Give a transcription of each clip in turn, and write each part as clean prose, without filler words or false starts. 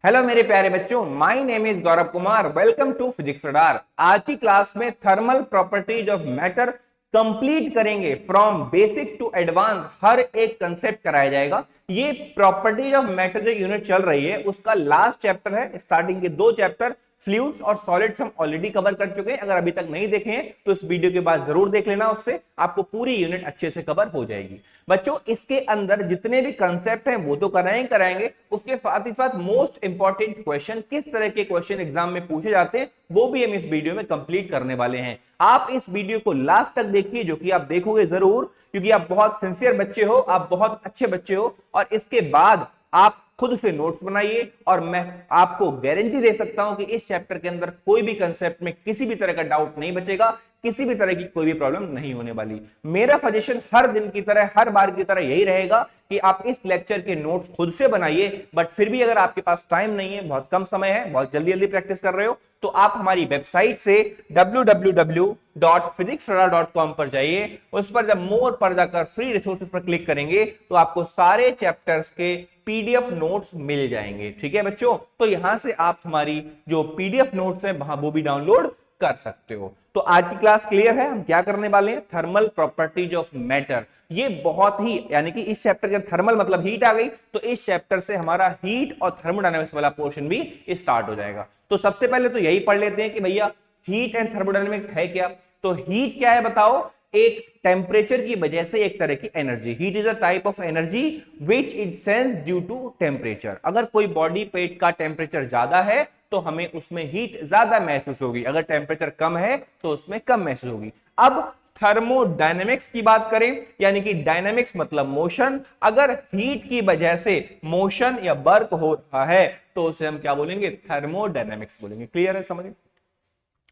Hello मेरे प्यारे बच्चों, my name is Gaurav Kumar. Welcome to physics radar. आज की क्लास में thermal properties of matter complete करेंगे। फ्रॉम बेसिक टू एडवांस हर एक कंसेप्ट कराया जाएगा। ये प्रॉपर्टीज ऑफ मैटर जो यूनिट चल रही है उसका लास्ट चैप्टर है। स्टार्टिंग के दो चैप्टर फ्लूइड्स और सॉलिड्स हम ऑलरेडी कवर कर चुके हैं। अगर अभी तक नहीं देखे हैं तो इस वीडियो के बाद जरूर देख लेना, उससे आपको पूरी यूनिट अच्छे से कवर हो जाएगी। बच्चों, इसके अंदर जितने भी कंसेप्ट हैं वो तो कराएंगे, उसके साथ ही साथ मोस्ट इंपॉर्टेंट क्वेश्चन, किस तरह के क्वेश्चन एग्जाम में पूछे जाते हैं, वो भी हम इस वीडियो में कंप्लीट करने वाले हैं। आप इस वीडियो को लास्ट तक देखिए, जो कि आप देखोगे जरूर, क्योंकि आप बहुत सिंसियर बच्चे हो, आप बहुत अच्छे बच्चे हो। और इसके बाद आप खुद से नोट्स बनाइए और मैं आपको गारंटी दे सकता हूं कि इस चैप्टर के अंदर कोई भी कंसेप्ट में किसी भी तरह का डाउट नहीं बचेगा, किसी भी तरह की कोई भी प्रॉब्लम नहीं होने वाली। मेरा सजेशन हर दिन की तरह, हर बार की तरह यही रहेगा कि आप इस लेक्चर के नोट्स खुद से बनाइए। बट फिर भी अगर आपके पास टाइम नहीं है, बहुत कम समय है, बहुत जल्दी जल्दी प्रैक्टिस कर रहे हो, तो आप हमारी वेबसाइट से www.physicsradar.com पर जाइए। उस पर जब मोर पर जाकर फ्री रिसोर्सेज पर क्लिक करेंगे तो आपको सारे चैप्टर्स के पीडीएफ नोट्स मिल जाएंगे। ठीक है बच्चों, तो यहां से आप हमारी जो पीडीएफ नोट्स है वहां वो भी डाउनलोड कर सकते हो। तो आज की क्लास क्लियर है, हम क्या करने वाले हैं, थर्मल प्रॉपर्टीज ऑफ मैटर। ये बहुत ही, यानी कि इस चैप्टर के थर्मल मतलब हीट आ गई, तो इस चैप्टर से हमारा हीट और थर्मोडायनेमिक्स वाला पोर्शन भी स्टार्ट हो जाएगा। तो सबसे पहले तो यही पढ़ लेते हैं कि भैया हीट एंड थर्मोडायनेमिक्स है क्या। तो हीट क्या है बताओ? एक टेम्परेचर की वजह से एक तरह की energy. Heat is a type of energy which is sense due to temperature. अगर कोई बॉडी पेट का टेम्परेचर ज्यादा है तो हमें उसमें हीट ज्यादा महसूस होगी, अगर टेम्परेचर कम है तो उसमें कम महसूस होगी। अब थर्मोडायनेमिक्स की बात करें, यानी कि डायनेमिक्स मतलब मोशन। अगर हीट की वजह से मोशन या वर्क हो रहा है तो उसे हम क्या बोलेंगे? थर्मोडायनेमिक्स बोलेंगे। क्लियर है, समझिए।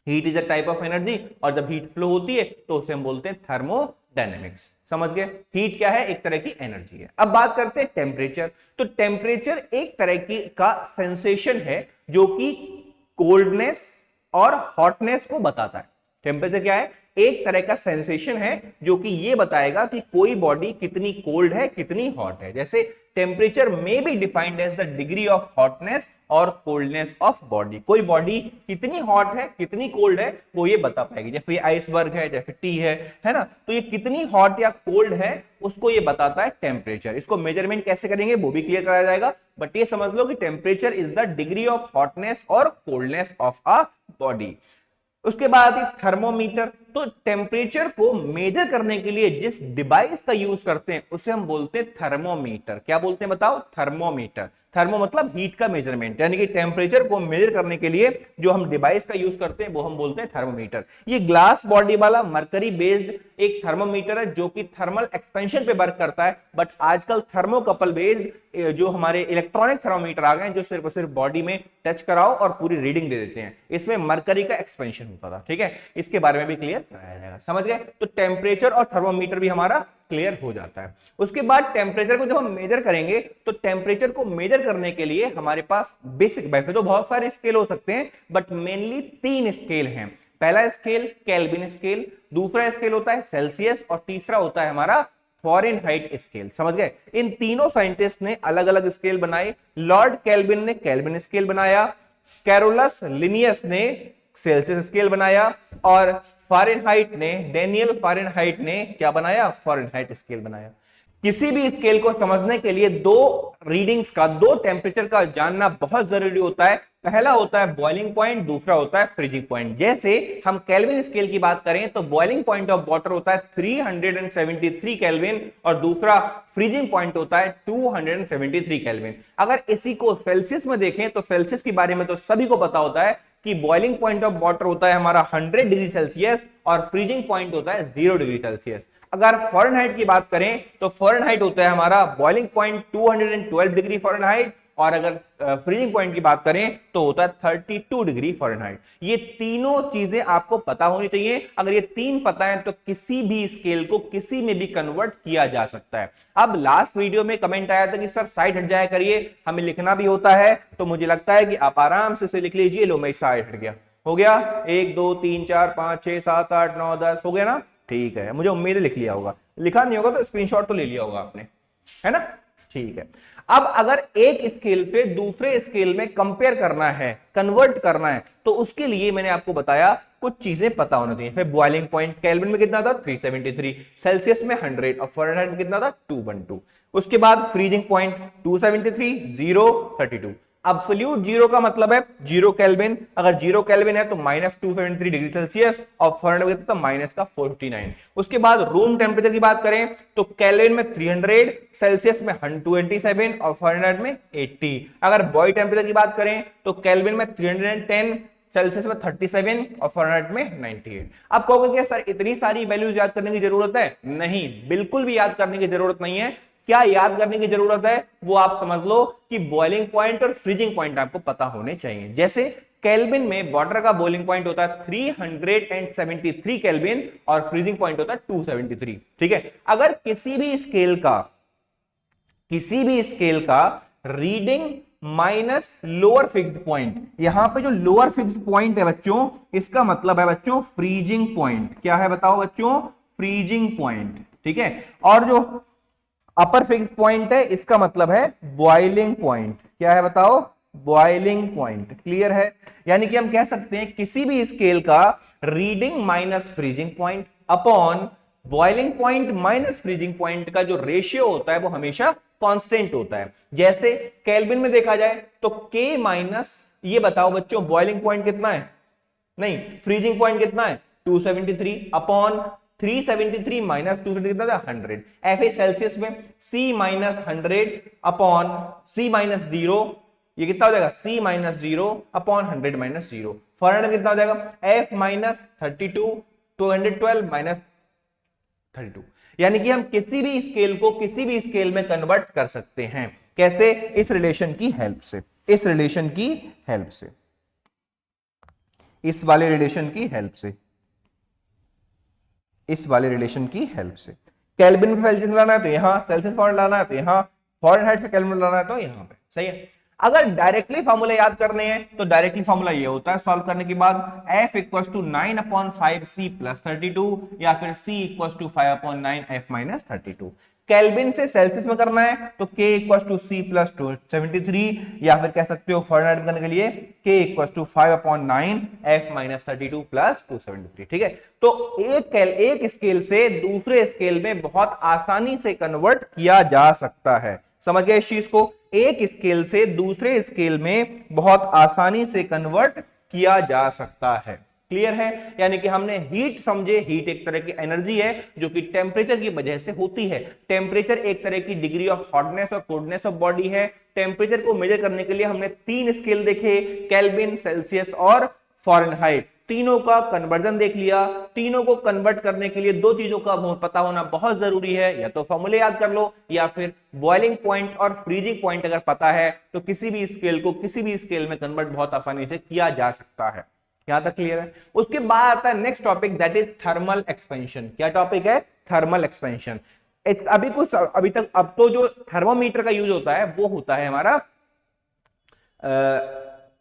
Heat is a type of energy, और जब हीट फ्लो होती है तो उसे हम बोलते हैं थर्मोडायनेमिक्स। समझ गए? हीट क्या है? एक तरह की एनर्जी है। अब बात करते हैं टेम्परेचर। तो टेम्परेचर एक तरह की का सेंसेशन है जो कि कोल्डनेस और हॉटनेस को बताता है। टेम्परेचर क्या है? एक तरह का सेंसेशन है जो कि ये बताएगा कि कोई बॉडी कितनी कोल्ड है, कितनी हॉट है। जैसे टेम्परेचर में be defined as the degree of hotness और कोल्डनेस ऑफ बॉडी। कोई बॉडी कितनी हॉट है, कितनी कोल्ड है, वो ये बता पाएगी। जैसे आइसबर्ग है, जैसे टी है ना, तो ये कितनी हॉट या कोल्ड है उसको ये बताता है टेम्परेचर। इसको मेजरमेंट कैसे करेंगे वो भी क्लियर कराया जाएगा, बट ये समझ लो कि temperature is the degree of hotness और कोल्डनेस ऑफ अ बॉडी। उसके बाद थर्मोमीटर। तो टेम्परेचर को मेजर करने के लिए जिस डिवाइस का यूज करते हैं उसे हम बोलते हैं थर्मोमीटर। क्या बोलते हैं बताओ? थर्मोमीटर। थर्मो मतलब हीट का मेजरमेंट, यानी कि टेम्परेचर को मेजर करने के लिए जो हम डिवाइस का यूज करते हैं वो हम बोलते हैं थर्मोमीटर। ये ग्लास बॉडी वाला मरकरी बेस्ड एक थर्मोमीटर है जो कि थर्मल एक्सपेंशन पे वर्क करता है। बट आजकल थर्मोकपल बेस्ड जो हमारे इलेक्ट्रॉनिक थर्मोमीटर आ गए हैं जो सिर्फ और सिर्फ बॉडी में टच कराओ और पूरी रीडिंग दे देते हैं। इसमें मरकरी का एक्सपेंशन होता था। ठीक है, इसके बारे में भी क्लियर कराया जाएगा। समझ गए? तो टेम्परेचर और थर्मोमीटर भी हमारा क्लियर हो जाता है। उसके बाद टेम्परेचर को जब हम मेजर करेंगे तो टेम्परेचर को मेजर करने के लिए हमारे पास बेसिक, वैसे तो बहुत सारे स्केल हो सकते हैं बट मेनली 3 स्केल हैं। पहला स्केल केल्विन स्केल, दूसरा स्केल होता है सेल्सियस, और तीसरा होता है हमारा फ़ारेनहाइट स्केल। समझ गए? इन तीनों साइंटिस्ट ने अलग अलग स्केल बनाए। लॉर्ड केल्विन ने केल्विन स्केल बनाया, कैरोलस लिनियस ने सेल्सियस स्केल बनाया, और फ़ारेनहाइट ने, डेनियल फ़ारेनहाइट ने क्या बनाया? फ़ारेनहाइट स्केल बनाया। किसी भी स्केल को समझने के लिए दो रीडिंग्स का, दो टेम्परेचर का जानना बहुत जरूरी होता है। पहला होता है बॉइलिंग पॉइंट, दूसरा होता है फ्रीजिंग पॉइंट। जैसे हम केल्विन स्केल की बात करें तो बॉइलिंग पॉइंट ऑफ वाटर होता है 373 केल्विन और दूसरा फ्रीजिंग पॉइंट होता है 273 केल्विन। अगर इसी को सेल्सियस में देखें तो सेल्सियस के बारे में तो सभी को पता होता है कि बॉइलिंग पॉइंट ऑफ वाटर होता है हमारा 100 डिग्री सेल्सियस और फ्रीजिंग पॉइंट होता है 0 डिग्री सेल्सियस। अगर फ़ारेनहाइट की बात करें तो फ़ारेनहाइट होता है हमारा बॉइलिंग पॉइंट 212 डिग्री फ़ारेनहाइट, और अगर फ्रीजिंग पॉइंट की बात करें तो होता है 32 डिग्री फ़ारेनहाइट। ये तीनों चीजें आपको पता होनी चाहिए। अगर ये तीन पता है तो किसी भी स्केल को किसी में भी कन्वर्ट किया जा सकता है। अब लास्ट वीडियो में कमेंट आया था कि सर साइड हट जाया करिए, हमें लिखना भी होता है, तो मुझे लगता है कि आप आराम से लिख लीजिए। लो, मैं साइड हट गया, हो गया। 1 2 3 4 5 6 7 8 9 10 हो गया ना? ठीक है, मुझे उम्मीद है लिख लिया होगा। लिखा नहीं होगा तो स्क्रीनशॉट तो ले लिया होगा आपने, है ना? ठीक है। अब अगर एक स्केल पे दूसरे स्केल में कंपेयर करना है, कन्वर्ट करना है, तो उसके लिए मैंने आपको बताया कुछ चीजें पता होना चाहिए। फिर बॉइलिंग पॉइंट केल्विन में कितना था 373, सेल्सियस में 100 और फ़ारेनहाइट में कितना था 212। उसके बाद फ्रीजिंग पॉइंट 273, 0, 32। अब्सोल्यूट जीरो का मतलब है 0 केल्विन, अगर 0 केल्विन है तो -273 डिग्री सेल्सियस और फ़ारेनहाइट में तो -459। उसके बाद रूम टेम्परेचर की बात करें तो केल्विन में 300, सेल्सियस में 127 और फ़ारेनहाइट में 80। अगर बॉडी टेम्परेचर की बात करें तो केल्विन में 310, सेल्सियस में 37 और फ़ारेनहाइट में 98। आप कहोगे क्या सर इतनी सारी वैल्यूज याद करने की जरूरत है? नहीं, बिल्कुल भी याद करने की जरूरत नहीं है। क्या याद करने की जरूरत है वो आप समझ लो कि बॉइलिंग पॉइंट और फ्रीजिंग पॉइंट आपको पता होने चाहिए। जैसे केल्विन में वाटर का बॉइलिंग पॉइंट होता है 373 केल्विन और फ्रीजिंग पॉइंट होता है 273। ठीक है, अगर किसी भी स्केल का reading minus lower fixed point, यहां पे जो लोअर फिक्स्ड पॉइंट है बच्चों, इसका मतलब है बच्चों फ्रीजिंग पॉइंट। क्या है बताओ बच्चों? Freezing point. ठीक है, और जो अपर फिक्स पॉइंट है इसका मतलब है बॉइलिंग पॉइंट। क्या है बताओ? Boiling point. क्लियर है? यानी कि हम कह सकते हैं किसी भी स्केल का reading minus freezing point upon boiling point minus freezing point का जो रेशियो होता है वो हमेशा कांस्टेंट होता है। जैसे केल्विन में देखा जाए तो K माइनस, ये बताओ बच्चों बॉइलिंग पॉइंट कितना है? नहीं, फ्रीजिंग पॉइंट कितना है? 273 अपॉन 373 माइनस 273 कितना था? 100। ऐसे सेल्सियस में C minus 100 upon C minus 0, ये कितना हो जाएगा? C minus 0 upon 100 minus 0। Fahrenheit में कितना हो जाएगा? F minus 32 212 minus 32। यानी कि हम किसी भी स्केल को किसी भी स्केल में कन्वर्ट कर सकते हैं। कैसे? इस रिलेशन की हेल्प से, इस रिलेशन की हेल्प से, इस वाले रिलेशन की हेल्प से, इस वाले रिलेशन की हेल्प से। केल्विन पे सेल्सियस लाना है तो यहां, सेल्सियस फॉर्मूला लाना है तो यहां, फ़ारेनहाइट पे केल्विन लाना है तो यहां पे। सही है। अगर डायरेक्टली फॉर्मूला याद करने हैं तो डायरेक्टली फॉर्मूला ये होता है सॉल्व करने के बाद F equal to 9/5C plus 32 या फिर C equal to 5/9F minus 32। Kelvin से सेल्सियस में करना है तो K equal to C plus 273 या फिर कह सकते हो फ़ारेनहाइट में करने के लिए K equal to 5/9F minus 32 plus 273। ठीक है, तो एक स्केल से दूसरे स्केल में बहुत आसानी से कन्वर्ट किया जा सकता है। समझ गए इस चीज को? एक स्केल से दूसरे स्केल में बहुत आसानी से कन्वर्ट किया जा सकता है। क्लियर है? यानी कि हमने हीट समझे, हीट एक तरह की एनर्जी है जो कि टेम्परेचर की वजह से होती है। टेम्परेचर एक तरह की डिग्री ऑफ हॉटनेस और कोल्डनेस ऑफ बॉडी है। टेम्परेचर को मेजर करने के लिए हमने 3 स्केल देखे, केल्विन, सेल्सियस और फ़ारेनहाइट। तीनों का कन्वर्जन देख लिया। तीनों को कन्वर्ट करने के लिए 2 चीजों का पता होना बहुत जरूरी है, या तो फॉर्मूले याद कर लो या फिर बॉइलिंग पॉइंट और फ्रीजिंग पॉइंट अगर पता है तो किसी भी स्केल को किसी भी स्केल में कन्वर्ट बहुत आसानी से किया जा सकता है। यहां तक क्लियर है? उसके बाद आता है next topic, that is thermal expansion. क्या टॉपिक है? Thermal expansion. अभी तक अब तो जो थर्मोमीटर का यूज होता है वो होता है हमारा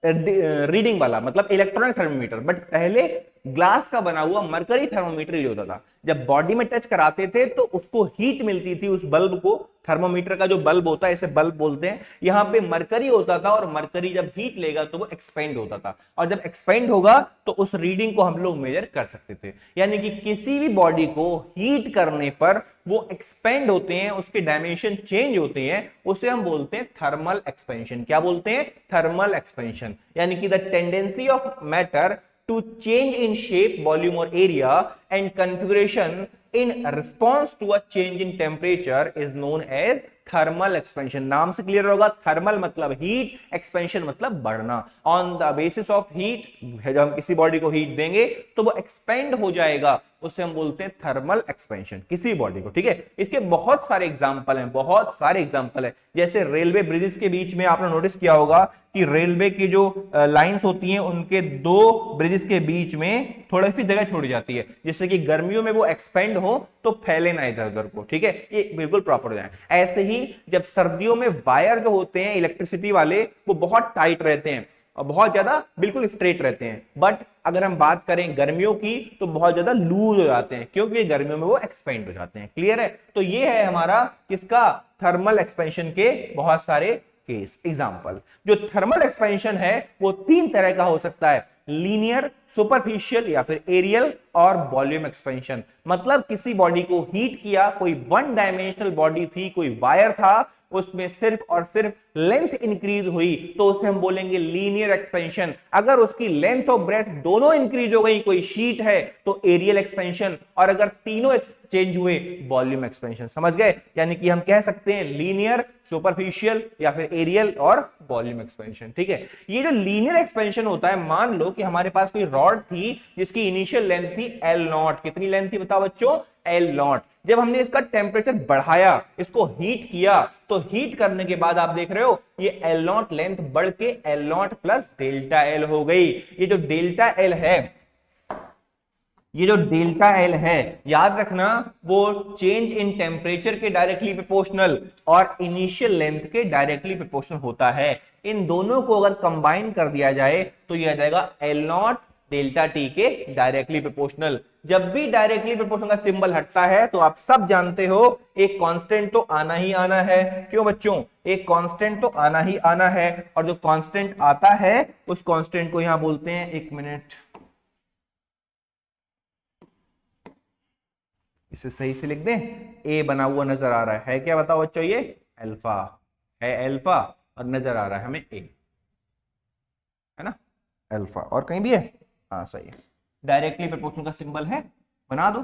रीडिंग वाला, मतलब इलेक्ट्रॉनिक थर्मोमीटर। बट पहले ग्लास का बना हुआ मरकरी थर्मोमीटर यूज होता था। जब बॉडी में टच कराते थे तो उसको हीट मिलती थी, उस बल्ब को। थर्मोमीटर का जो बल्ब होता है इसे बल्ब बोलते हैं। यहां पे मरकरी होता था और मरकरी जब हीट लेगा तो वो एक्सपेंड होता था, और जब एक्सपेंड होगा तो उस रीडिंग को हम लोग मेजर कर सकते थे। यानी कि किसी भी बॉडी को हीट करने पर वो एक्सपेंड होते हैं, उसके डायमेंशन चेंज होते हैं, उसे हम बोलते हैं थर्मल एक्सपेंशन। क्या बोलते हैं? Thermal expansion. यानी कि the tendency of matter to change in shape, volume or area and configuration in response to a change in temperature is known as thermal expansion. नाम से क्लियर होगा, थर्मल मतलब heat, expansion मतलब बढ़ना। On the basis of heat, जब हम किसी body को हीट देंगे तो वो एक्सपेंड हो जाएगा, उसे हम बोलते हैं थर्मल एक्सपेंशन, किसी बॉडी को। ठीक है, इसके बहुत सारे एग्जांपल हैं, बहुत सारे एग्जांपल हैं। जैसे रेलवे ब्रिजेस के बीच में आपने नोटिस किया होगा कि रेलवे की जो लाइंस होती हैं उनके 2 ब्रिजेस के बीच में थोड़ी सी जगह छोड़ी जाती है, जिससे कि गर्मियों में वो एक्सपेंड हो तो फैले ना इधर उधर को। ठीक है, ये बिल्कुल प्रॉपर हो जाए। ऐसे ही जब सर्दियों में वायर जो होते हैं इलेक्ट्रिसिटी वाले वो बहुत टाइट रहते हैं, और बहुत ज्यादा बिल्कुल स्ट्रेट रहते हैं। बट अगर हम बात करें गर्मियों की तो बहुत ज्यादा लूज हो जाते हैं, क्योंकि गर्मियों में वो एक्सपेंड हो जाते हैं। क्लियर है? तो ये है हमारा किसका, थर्मल एक्सपेंशन के बहुत सारे केस एग्जांपल। जो थर्मल एक्सपेंशन है वो तीन तरह का हो सकता है, लीनियर, सुपरफिशियल या फिर एरियल और वॉल्यूम एक्सपेंशन। मतलब किसी बॉडी को हीट किया, कोई वन डायमेंशनल बॉडी थी, कोई वायर था, उसमें सिर्फ और सिर्फ लेंथ इंक्रीज हुई तो उसे हम बोलेंगे लीनियर एक्सपेंशन। अगर उसकी लेंथ और ब्रेथ दोनों इंक्रीज हो गई, कोई शीट है, तो एरियल एक्सपेंशन। और अगर तीनों चेंज हुए, वॉल्यूम एक्सपेंशन। समझ गए? यानी कि हम कह सकते हैं लीनियर, सुपरफिशियल या फिर एरियल और वॉल्यूम एक्सपेंशन। ठीक है? ये जो लीनियर एक्सपेंशन होता है, मान लो कि हमारे पास कोई रॉड थी जिसकी इनिशियल लेंथ थी L0। कितनी लेंथ थी बताओ बच्चों? L0। जब हमने इसका टेम्परेचर बढ़ाया, इसको हीट किया, तो हीट करने के बाद आप देख रहे हो ये L0 लेंथ बढ़ के L0 प्लस डेल्टा L हो गई। ये जो डेल्टा L है, ये जो डेल्टा L है, याद रखना वो चेंज इन टेम्परेचर के डायरेक्टली प्रोपोर्शनल और इनिशियल लेंथ के डायरेक्टली प्रोपोर्शनल होता है। इन दोनों को अगर कंबाइन कर दिया जाए तो ये आ जाएगा L0 डेल्टा T के डायरेक्टली प्रोपोर्शनल। जब भी डायरेक्टली प्रोपोर्शनल का सिंबल हटता है तो आप सब जानते हो एक कांस्टेंट तो आना ही आना है। क्यों बच्चों? एक कांस्टेंट तो आना ही आना है, और जो कांस्टेंट आता है उस कांस्टेंट को यहां बोलते हैं, एक मिनट इसे सही से लिख दें, ए बना हुआ नजर आ रहा है क्या बताओ बच्चों? ये अल्फा है, अल्फा, और नजर आ रहा है हमें ए, है ना? अल्फा। और कहीं भी है? हाँ सही है, डायरेक्टली प्रोपोर्शनल का सिंबल है, बना दो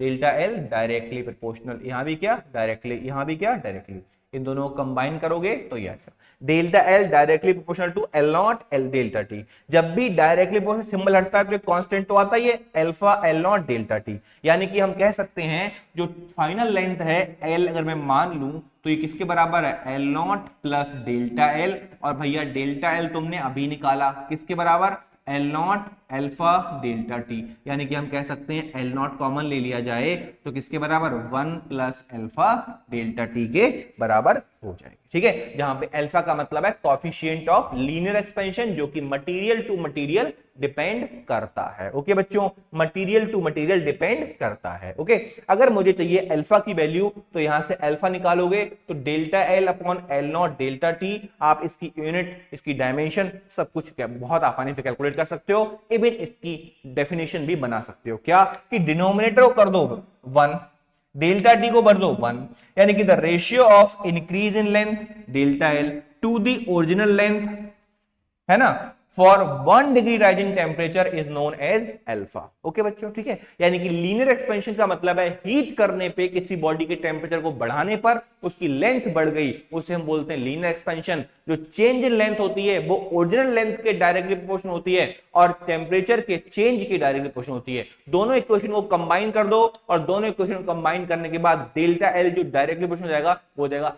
डेल्टा एल डायरेक्टली प्रोपोर्शनल। यहां भी क्या डायरेक्टली, यहां भी क्या डायरेक्टली, इन दोनों को कंबाइन करोगे तो ये आएगा delta L directly proportional to L0 L delta T. जब भी डायरेक्टली प्रोपोर्शनल सिंबल हटता है तो कांस्टेंट तो आता ही है, अल्फा L0 डेल्टा टी। यानी कि हम कह सकते हैं जो फाइनल लेंथ है L, अगर मैं मान लूं तो ये किसके बराबर है? L0 plus delta L। और भैया डेल्टा L तुमने अभी निकाला, किसके बराबर? L0 alpha delta T. यानी कि हम कह सकते हैं L0 कॉमन ले लिया जाए तो किसके बराबर? 1 प्लस अल्फा डेल्टा टी के बराबर हो जाएगी। ठीक है? जहां पे अल्फा का मतलब है कॉफिशिएंट ऑफ लीनियर एक्सपेंशन, जो कि मटेरियल टू मटेरियल डिपेंड करता है। ओके बच्चों, मटेरियल टू मटेरियल डिपेंड करता है। ओके, अगर मुझे चाहिए अल्फा की वैल्यू तो यहां से अल्फा निकालोगे तो delta L upon L0 delta T. आप इसकी यूनिट, इसकी डायमेंशन, सब कुछ बहुत आसानी से कैलकुलेट कर सकते हो। इवन इसकी डेफिनेशन भी बना सकते हो, क्या कि डिनोमिनेटर को कर दो 1, डेल्टा टी को भर दो 1, यानी कि the ratio of increase in length delta L to the original length, है ना, for 1 degree rise in temperature is known as alpha. Okay बच्चों, ठीक है? यानी कि लीनियर एक्सपेंशन का मतलब है हीट करने पे, किसी बॉडी के टेम्परेचर को बढ़ाने पर उसकी लेंथ बढ़ गई, उसे हम बोलते हैं लीनियर एक्सपेंशन। जो चेंज इन लेंथ होती है वो ओरिजिनल लेंथ के डायरेक्टली प्रोपोर्शनल होती है और टेम्परेचर के चेंज के डायरेक्टली प्रोपोर्शनल होती है। दोनों इक्वेशन को कंबाइन कर दो और दोनों इक्वेशन को कंबाइन करने के बाद डेल्टा एल जो डायरेक्टली प्रोपोर्शनल हो जाएगा वो हो जाएगा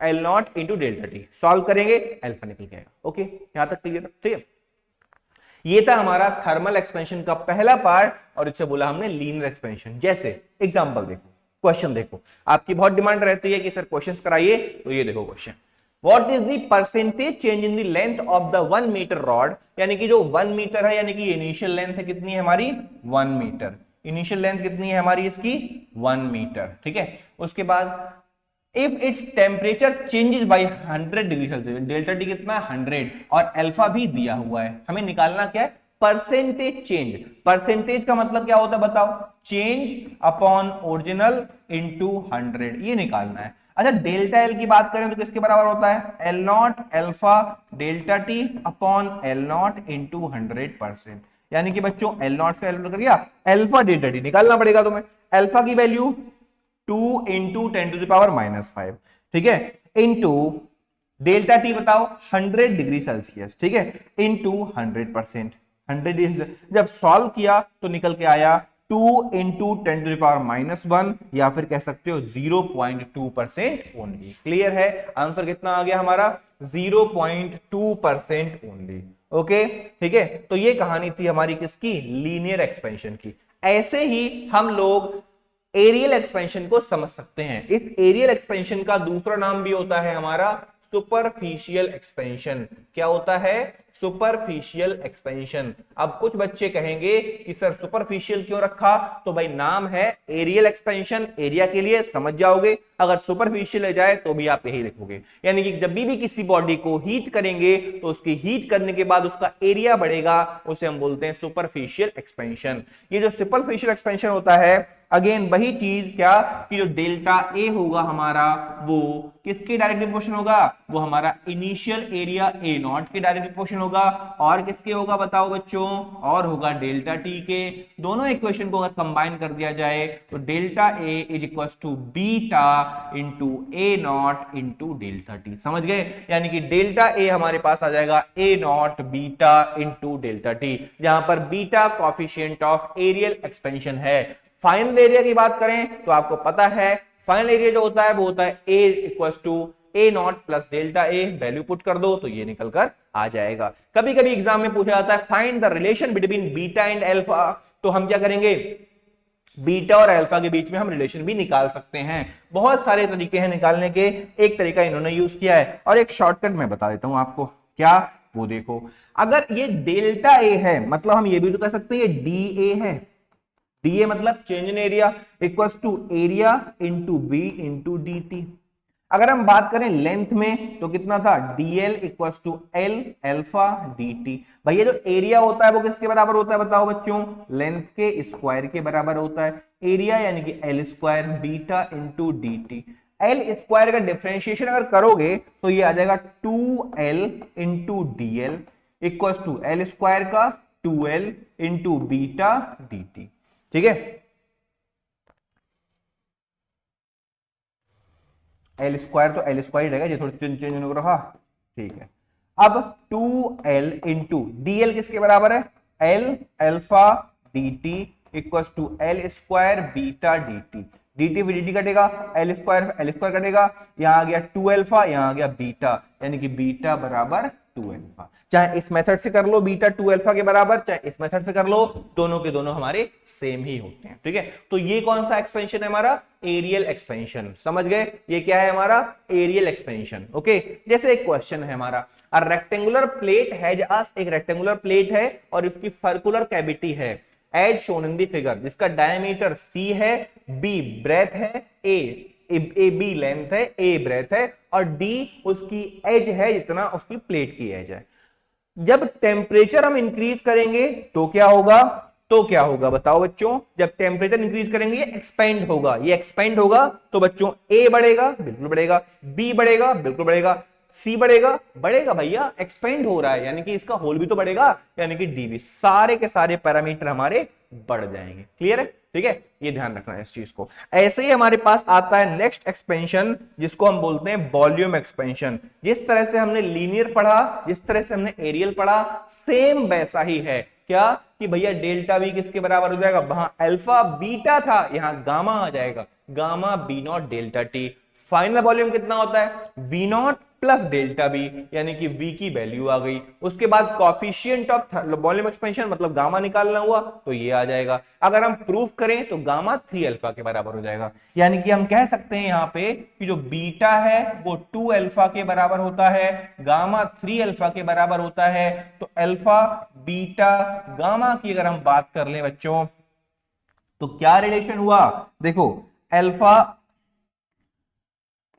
L0 into delta T. Solve करेंगे अल्फा निकल के आएगा। ओके, यहां तक क्लियर? ठीक है, ये था हमारा थर्मल एक्सपेंशन का पहला पार्ट, और इससे बोला हमने लीनियर एक्सपेंशन। जैसे एग्जांपल देखो, क्वेश्चन देखो, आपकी बहुत डिमांड रहती है कि सर क्वेश्चंस कराइए, तो ये देखो question, what is the percentage change in the length of the 1 metre rod. यानी कि जो 1 मीटर है, यानी कि इनिशियल लेंथ है कितनी है हमारी? 1 मीटर। इनिशियल लेंथ कितनी है हमारी इसकी? 1 मीटर। ठीक है, उसके बाद if its temperature changes by 100 degree Celsius, delta T कितना है? 100, और अल्फा भी दिया हुआ है। हमें निकालना क्या है? Percentage change. परसेंटेज का मतलब क्या होता है बताओ? चेंज अपॉन ओरिजिनल इनटू 100, ये निकालना है। अच्छा, डेल्टा एल की बात करें तो किसके बराबर होता है? L0 alpha delta T upon L0 into 100%। यानी कि बच्चों L0 से L0 कर गया, अल्फा डेल्टा टी निकालना पड़ेगा तुम्हें। अल्फा की value 2 into 10 to the power -5, ठीक है, इंटू डेल्टा टी बताओ 100 डिग्री सेल्सियस, ठीक है, इंटू 100%। 100 डिग्री जब सॉल्व किया तो निकल के आया 2 इंटू 10 टू द पावर -1, या फिर कह सकते हो 0.2% ओनली। क्लियर है? आंसर कितना आ गया हमारा? 0.2% ओनली। ओके, ठीक है, तो ये कहानी थी हमारी किसकी? लीनियर एक्सपेंशन की। ऐसे ही हम लोग एरियल एक्सपेंशन को समझ सकते हैं। इस एरियल एक्सपेंशन का दूसरा नाम भी होता है हमारा सुपरफिशियल एक्सपेंशन। क्या होता है? Superficial expansion. अब कुछ बच्चे कहेंगे कि सर सुपरफिशियल क्यों रखा? तो भाई नाम है एरियल एक्सपेंशन, एरिया के लिए समझ जाओगे, अगर सुपरफिशियल ले जाए तो भी आप यही लिखोगे। यानी कि जब भी किसी बॉडी को हीट करेंगे तो उसकी हीट करने के बाद उसका एरिया बढ़ेगा, उसे हम बोलते हैं सुपरफिशियल एक्सपेंशन। ये जो सुपरफिशियल एक्सपेंशन होता है, अगेन वही चीज क्या कि जो डेल्टा ए होगा हमारा वो किसके डायरेक्ट प्रोपोर्शनल होगा? वो हमारा इनिशियल एरिया ए नॉट के डायरेक्ट प्रोपोर्शनल होगा। और किसके होगा बताओ बच्चों? और होगा डेल्टा टी के। दोनों इक्वेशन को अगर कंबाइन कर दिया जाए तो delta A is equal to beta into A naught into delta T. समझ गए? यानी कि डेल्टा ए हमारे पास आ जाएगा A naught beta into delta T, जहां पर beta coefficient of areal expansion है। फाइनल एरिया की बात करें तो आपको पता है फाइनल एरिया जो होता है वो होता है A equal to A naught plus delta A. Value put कर दो तो ये निकल कर आ जाएगा। कभी कभी एग्जाम में पूछा जाता है find the relation between beta and alpha, तो हम क्या करेंगे? बीटा और अल्फा के बीच में हम रिलेशन भी निकाल सकते हैं। बहुत सारे तरीके हैं निकालने के, एक तरीका इन्होंने यूज किया है और एक शॉर्टकट मैं बता देता हूं आपको। क्या? वो देखो, अगर ये डेल्टा ए है मतलब हम ये भी तो कह सकते हैं ये डी ए है। डी ए मतलब change in area equals to area into B into D T. अगर हम बात करें लेंथ में तो कितना था? dl equals to L alpha dt। भाई ये जो एरिया होता है वो किसके बराबर होता है बताओ बच्चों? लेंथ के स्क्वायर के बराबर होता है। एरिया यानी कि L square beta into D T. L square का डिफरेंशिएशन अगर करोगे तो ये आ जाएगा 2l into D L equals to L square का 2l into beta D T. ठीक है? एल स्क्वायर तो एल स्क्वायर रहेगा, ये थोड़ी चेंज हो रहा। ठीक है, अब 2l इंटू डीएल किसके बराबर है? L alpha D T equal to L square beta D T. D T D T कटेगा, एल स्क्वायर कटेगा, यहां आ गया 2 अल्फा, यहां आ गया बीटा, यानी कि बीटा बराबर 2 अल्फा। चाहे इस मेथड से कर लो बीटा 2 अल्फा के बराबर, चाहे इस मेथड से कर लो, दोनों के दोनों हमारे सेम ही होते हैं। ठीक है, तो ये कौन सा एक्सपेंशन है हमारा? Areal expansion. समझ गए? ये क्या है हमारा? Areal expansion. ओके, जैसे एक क्वेश्चन है हमारा, a rectangular plate has us, एक रेक्टेंगुलर प्लेट है और इसकी सर्कुलर कैविटी है as shown in the figure, जिसका डायमीटर c है, b ब्रेथ है, ए बी लेंथ है, ए ब्रेथ है और d उसकी एज है जितना उसकी प्लेट की एज है। जब टेम्परेचर हम इंक्रीज करेंगे तो क्या होगा? तो क्या होगा बताओ बच्चों? जब टेम्परेचर इंक्रीज करेंगे ये एक्सपेंड होगा, ये एक्सपेंड होगा तो बच्चों ए बढ़ेगा, बिल्कुल बढ़ेगा, बी बढ़ेगा, बिल्कुल बढ़ेगा, सी बढ़ेगा, बढ़ेगा भैया, एक्सपेंड हो रहा है, यानी कि इसका होल भी तो बढ़ेगा, यानी कि डी भी। सारे के सारे पैरामीटर हमारे बढ़ जाएंगे। क्लियर है? ठीक है, ये ध्यान रखना है इस चीज को। ऐसे ही हमारे पास आता है नेक्स्ट एक्सपेंशन, जिसको हम बोलते हैं वॉल्यूम एक्सपेंशन। जिस तरह से हमने लीनियर पढ़ा, जिस तरह से हमने एरियल पढ़ा, सेम वैसा ही है। क्या कि भैया डेल्टा बी किसके बराबर हो जाएगा? वहां अल्फा बीटा था, यहां गामा आ जाएगा, gamma B naught delta T. Final volume कितना होता है? V naught plus delta B, यानी कि v की वैल्यू आ गई। उसके बाद कॉफिशिएंट ऑफ वॉल्यूम एक्सपेंशन मतलब गामा निकालना हुआ तो ये आ जाएगा। अगर हम प्रूफ करें तो गामा 3 अल्फा के बराबर हो जाएगा, यानी कि हम कह सकते हैं यहां पे कि जो बीटा है वो 2 अल्फा के बराबर होता है, गामा 3 अल्फा के बराबर होता है। तो अल्फा बीटा गामा की अगर हम बात कर लें बच्चों तो क्या रिलेशन हुआ? देखो, alpha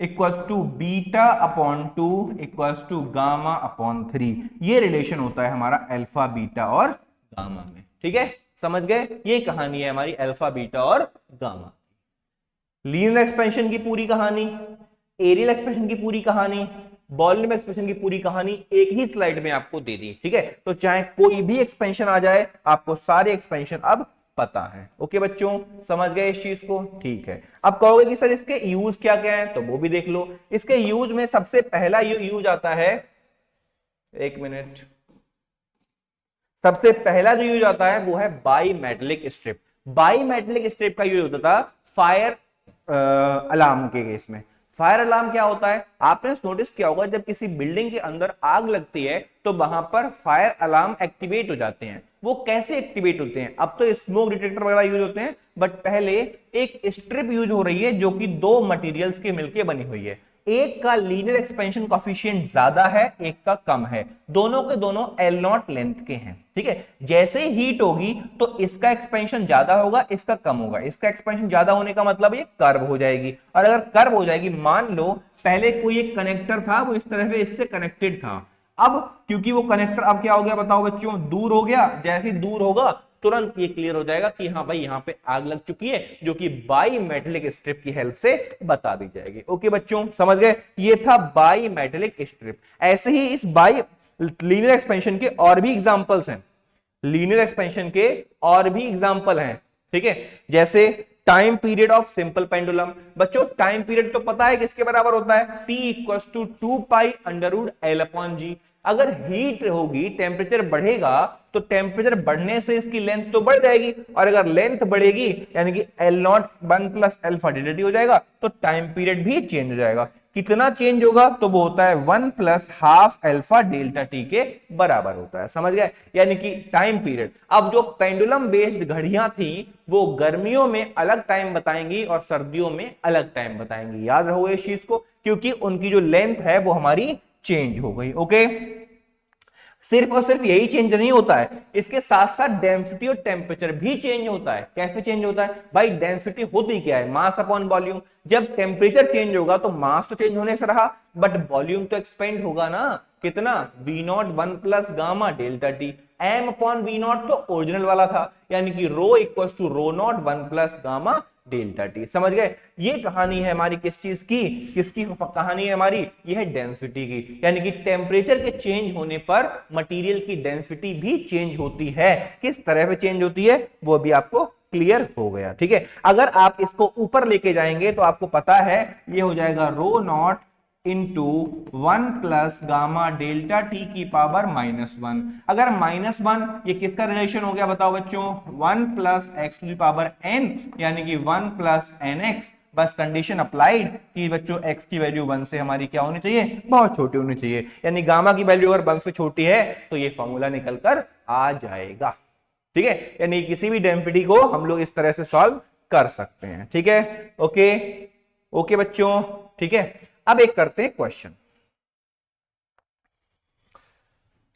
equals to beta upon 2 equals to gamma upon 3, ये रिलेशन होता है हमारा अल्फा बीटा और गामा में। ठीक है, समझ गए? ये कहानी है हमारी अल्फा बीटा और गामा। लीनियर एक्सपेंशन की पूरी कहानी, एरियल एक्सपेंशन की पूरी कहानी, वॉल्यूम एक्सपेंशन की पूरी कहानी एक ही स्लाइड में आपको दे दी। ठीक है, तो चाहे कोई भी एक्सपेंशन आ जाए, आपको सारे एक्सपेंशन अब पता है। ओके बच्चों, समझ गए इस चीज को? ठीक है, अब कहोगे कि सर इसके यूज क्या क्या है, तो वो भी देख लो। इसके यूज में सबसे पहला यूज आता है, एक मिनट, सबसे पहला जो यूज आता है वो है by metallic strip. By metallic strip का यूज होता था फायर अलार्म के केस में। फायर अलार्म क्या होता है? आपने नोटिस किया होगा जब किसी बिल्डिंग के अंदर आग लगती है तो वहां पर फायर अलार्म एक्टिवेट हो जाते हैं। वो कैसे एक्टिवेट होते हैं? अब तो स्मोक डिटेक्टर वगैरह यूज होते हैं, बट पहले एक स्ट्रिप यूज हो रही है जो कि 2 मटेरियल्स के मिलके बनी हुई है। एक का लीनियर एक्सपेंशन कॉफिशिएंट ज्यादा है, एक का कम है, दोनों के दोनों एल नॉट लेंथ के हैं, ठीक है। जैसे ही हीट होगी तो इसका एक्सपेंशन ज्यादा होगा, इसका कम होगा। इसका एक्सपेंशन ज्यादा होने का मतलब ये कर्व हो जाएगी, और अगर कर्व हो जाएगी, मान लो पहले कोई एक कनेक्टर था, वो इस तरह से इससे कनेक्टेड था, अब क्योंकि वो कनेक्टर अब क्या हो गया बताओ बच्चों, दूर हो गया। जैसे ही दूर होगा तुरंत ये क्लियर हो जाएगा कि हाँ भाई यहाँ पे आग लग चुकी है, जो कि बाई मेटेलिक स्ट्रिप की हेल्प से बता दी जाएगी। ओके बच्चों, समझ गए, ये था बाई मेटेलिक स्ट्रिप। ऐसे ही इस बाई लीनियर एक्सपेंशन के और भी एग्जांपल्स हैं, लीनियर एक्सपेंशन के और भी एग्जांपल हैं, ठीक है। जैसे time period of simple pendulum. बच्चों टाइम पीरियड तो पता है किसके बराबर होता है, T = 2 पाई √L/G। अगर हीट होगी, टेम्परेचर बढ़ेगा, तो टेम्परेचर बढ़ने से इसकी लेंथ तो बढ़ जाएगी, और अगर लेंथ बढ़ेगी यानी कि L0 1 + अल्फा dt हो जाएगा, तो टाइम पीरियड भी चेंज हो जाएगा। कितना चेंज होगा, तो वो होता है 1 + ½ अल्फा डेल्टा टी के बराबर होता है, समझ गए। यानी कि टाइम पीरियड। अब जो पेंडुलम बेस्ड घड़ियां थी वो गर्मियों में अलग टाइम बताएंगी और सर्दियों में अलग टाइम बताएंगी, याद रहो इस चीज को, क्योंकि उनकी जो लेंथ है वो हमारी चेंज हो गई। ओके, सिर्फ और सिर्फ यही चेंज नहीं होता है, इसके साथ साथ डेंसिटी और टेम्परेचर भी चेंज होता है। कैसे चेंज होता है भाई, डेंसिटी होती क्या है, मास अपॉन वॉल्यूम। जब टेम्परेचर चेंज होगा तो मास तो चेंज होने से रहा, बट वॉल्यूम तो एक्सपेंड होगा ना। कितना, V0 1 + gamma delta T. M/V0 तो ओरिजिनल वाला था, यानी कि ρ = ρ0 1 + गामा डेल्टा टी। समझ गए, ये कहानी है हमारी किस चीज की, किसकी कहानी है हमारी, ये है डेंसिटी की। यानी कि टेम्परेचर के चेंज होने पर मटेरियल की डेंसिटी भी चेंज होती है। किस तरह से चेंज होती है वो भी आपको क्लियर हो गया, ठीक है। अगर आप इसको ऊपर लेके जाएंगे तो आपको पता है ये हो जाएगा ρ0 × 1 + गामा डेल्टा टी की पावर -1। अगर -1 ये किसका रिलेशन हो गया बताओ बच्चों, 1 + x⁴n, यानी कि 1 + nx। बस कंडीशन अप्लाइड कि बच्चों x की वैल्यू 1 से हमारी क्या होनी चाहिए, बहुत छोटी होनी चाहिए। यानी गामा की वैल्यू अगर 1 से छोटी है तो ये फॉर्मूला निकल कर आ जाएगा, ठीक है। यानी किसी भी डेंसिटी को हम लोग इस तरह से सॉल्व कर सकते हैं, ठीक है। ओके ओके बच्चों, ठीक है। अब एक करते हैं question.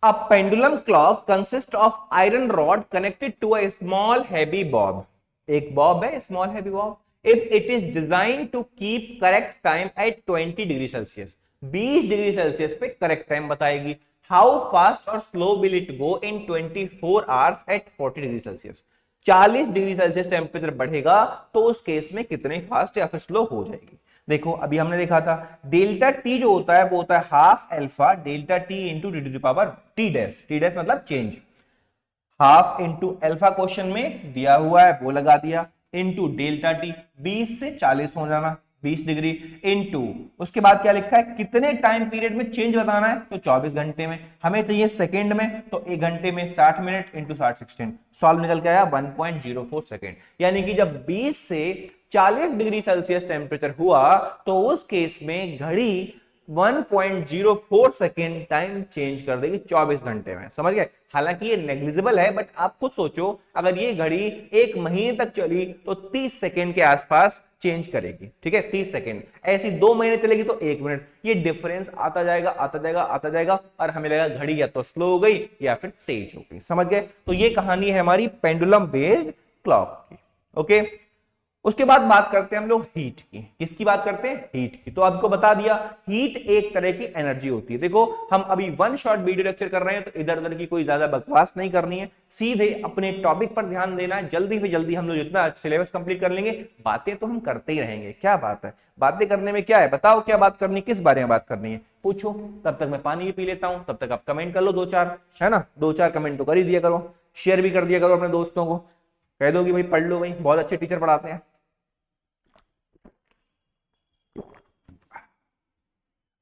A pendulum clock consists of iron rod connected to a small heavy bob. एक बॉब है, small heavy Bob. If it is designed to keep correct time at 20 degree Celsius, 20 degree Celsius पे correct time बताएगी। How fast or slow will it go in 24 hours at 40 degree Celsius? 40 degree Celsius temperature बढ़ेगा तो उस case में कितने fast या फिर slow हो जाएगी। देखो अभी हमने देखा था डेल्टा टी जो होता है वो होता है ½ alpha delta T into T dash. T dash मतलब चेंज, ½ इंटू अल्फा क्वेश्चन में दिया हुआ है वो लगा दिया, इंटू डेल्टा टी 20 से 40 हो जाना 20 डिग्री, इंटू उसके बाद क्या लिखा है, कितने टाइम पीरियड में चेंज बताना है, तो 24 घंटे में। हमें चाहिए सेकंड में, तो 1 घंटे में 60 मिनट इंटू 60 16, सॉल्व निकल के आया 1.04 सेकेंड। यानी कि जब 20 से 40 डिग्री सेल्सियस टेम्परेचर हुआ तो उस केस में घड़ी 1.04 सेकेंड टाइम चेंज कर देगी 24 घंटे में, समझ गए। हालांकि ये नेग्लिजिबल है, बट आप खुद सोचो अगर ये घड़ी 1 महीने तक चली तो 30 सेकेंड के आसपास चेंज करेगी, ठीक है, 30 सेकेंड। ऐसी 2 महीने चलेगी तो 1 मिनट। ये डिफरेंस आता जाएगा आता जाएगा आता जाएगा, और हमें लगा घड़ी या तो स्लो हो गई या फिर तेज हो गई, समझ गए। तो ये कहानी है हमारी पेंडुलम बेस्ड क्लॉक की। ओके, उसके बाद बात करते हैं हम लोग हीट की। किसकी बात करते हैं, हीट की। तो आपको बता दिया हीट एक तरह की एनर्जी होती है। देखो हम अभी 1 शॉट वीडियो लेक्चर कर रहे हैं तो इधर उधर की कोई ज्यादा बकवास नहीं करनी है, सीधे अपने टॉपिक पर ध्यान देना है। जल्दी से जल्दी हम लोग जितना सिलेबस कंप्लीट कर लेंगे, बातें तो हम करते ही रहेंगे। क्या बात है, बातें करने में क्या है, बताओ क्या बात करनी, किस बारे में बात करनी है, पूछो। तब तक मैं पानी भी पी लेता हूं, तब तक आप कमेंट कर लो 2-4, है ना, 2-4 कमेंट तो कर ही दिया करो, शेयर भी कर दिया करो अपने दोस्तों को, कह दो कि भाई पढ़ लो, भाई बहुत अच्छे टीचर पढ़ाते हैं।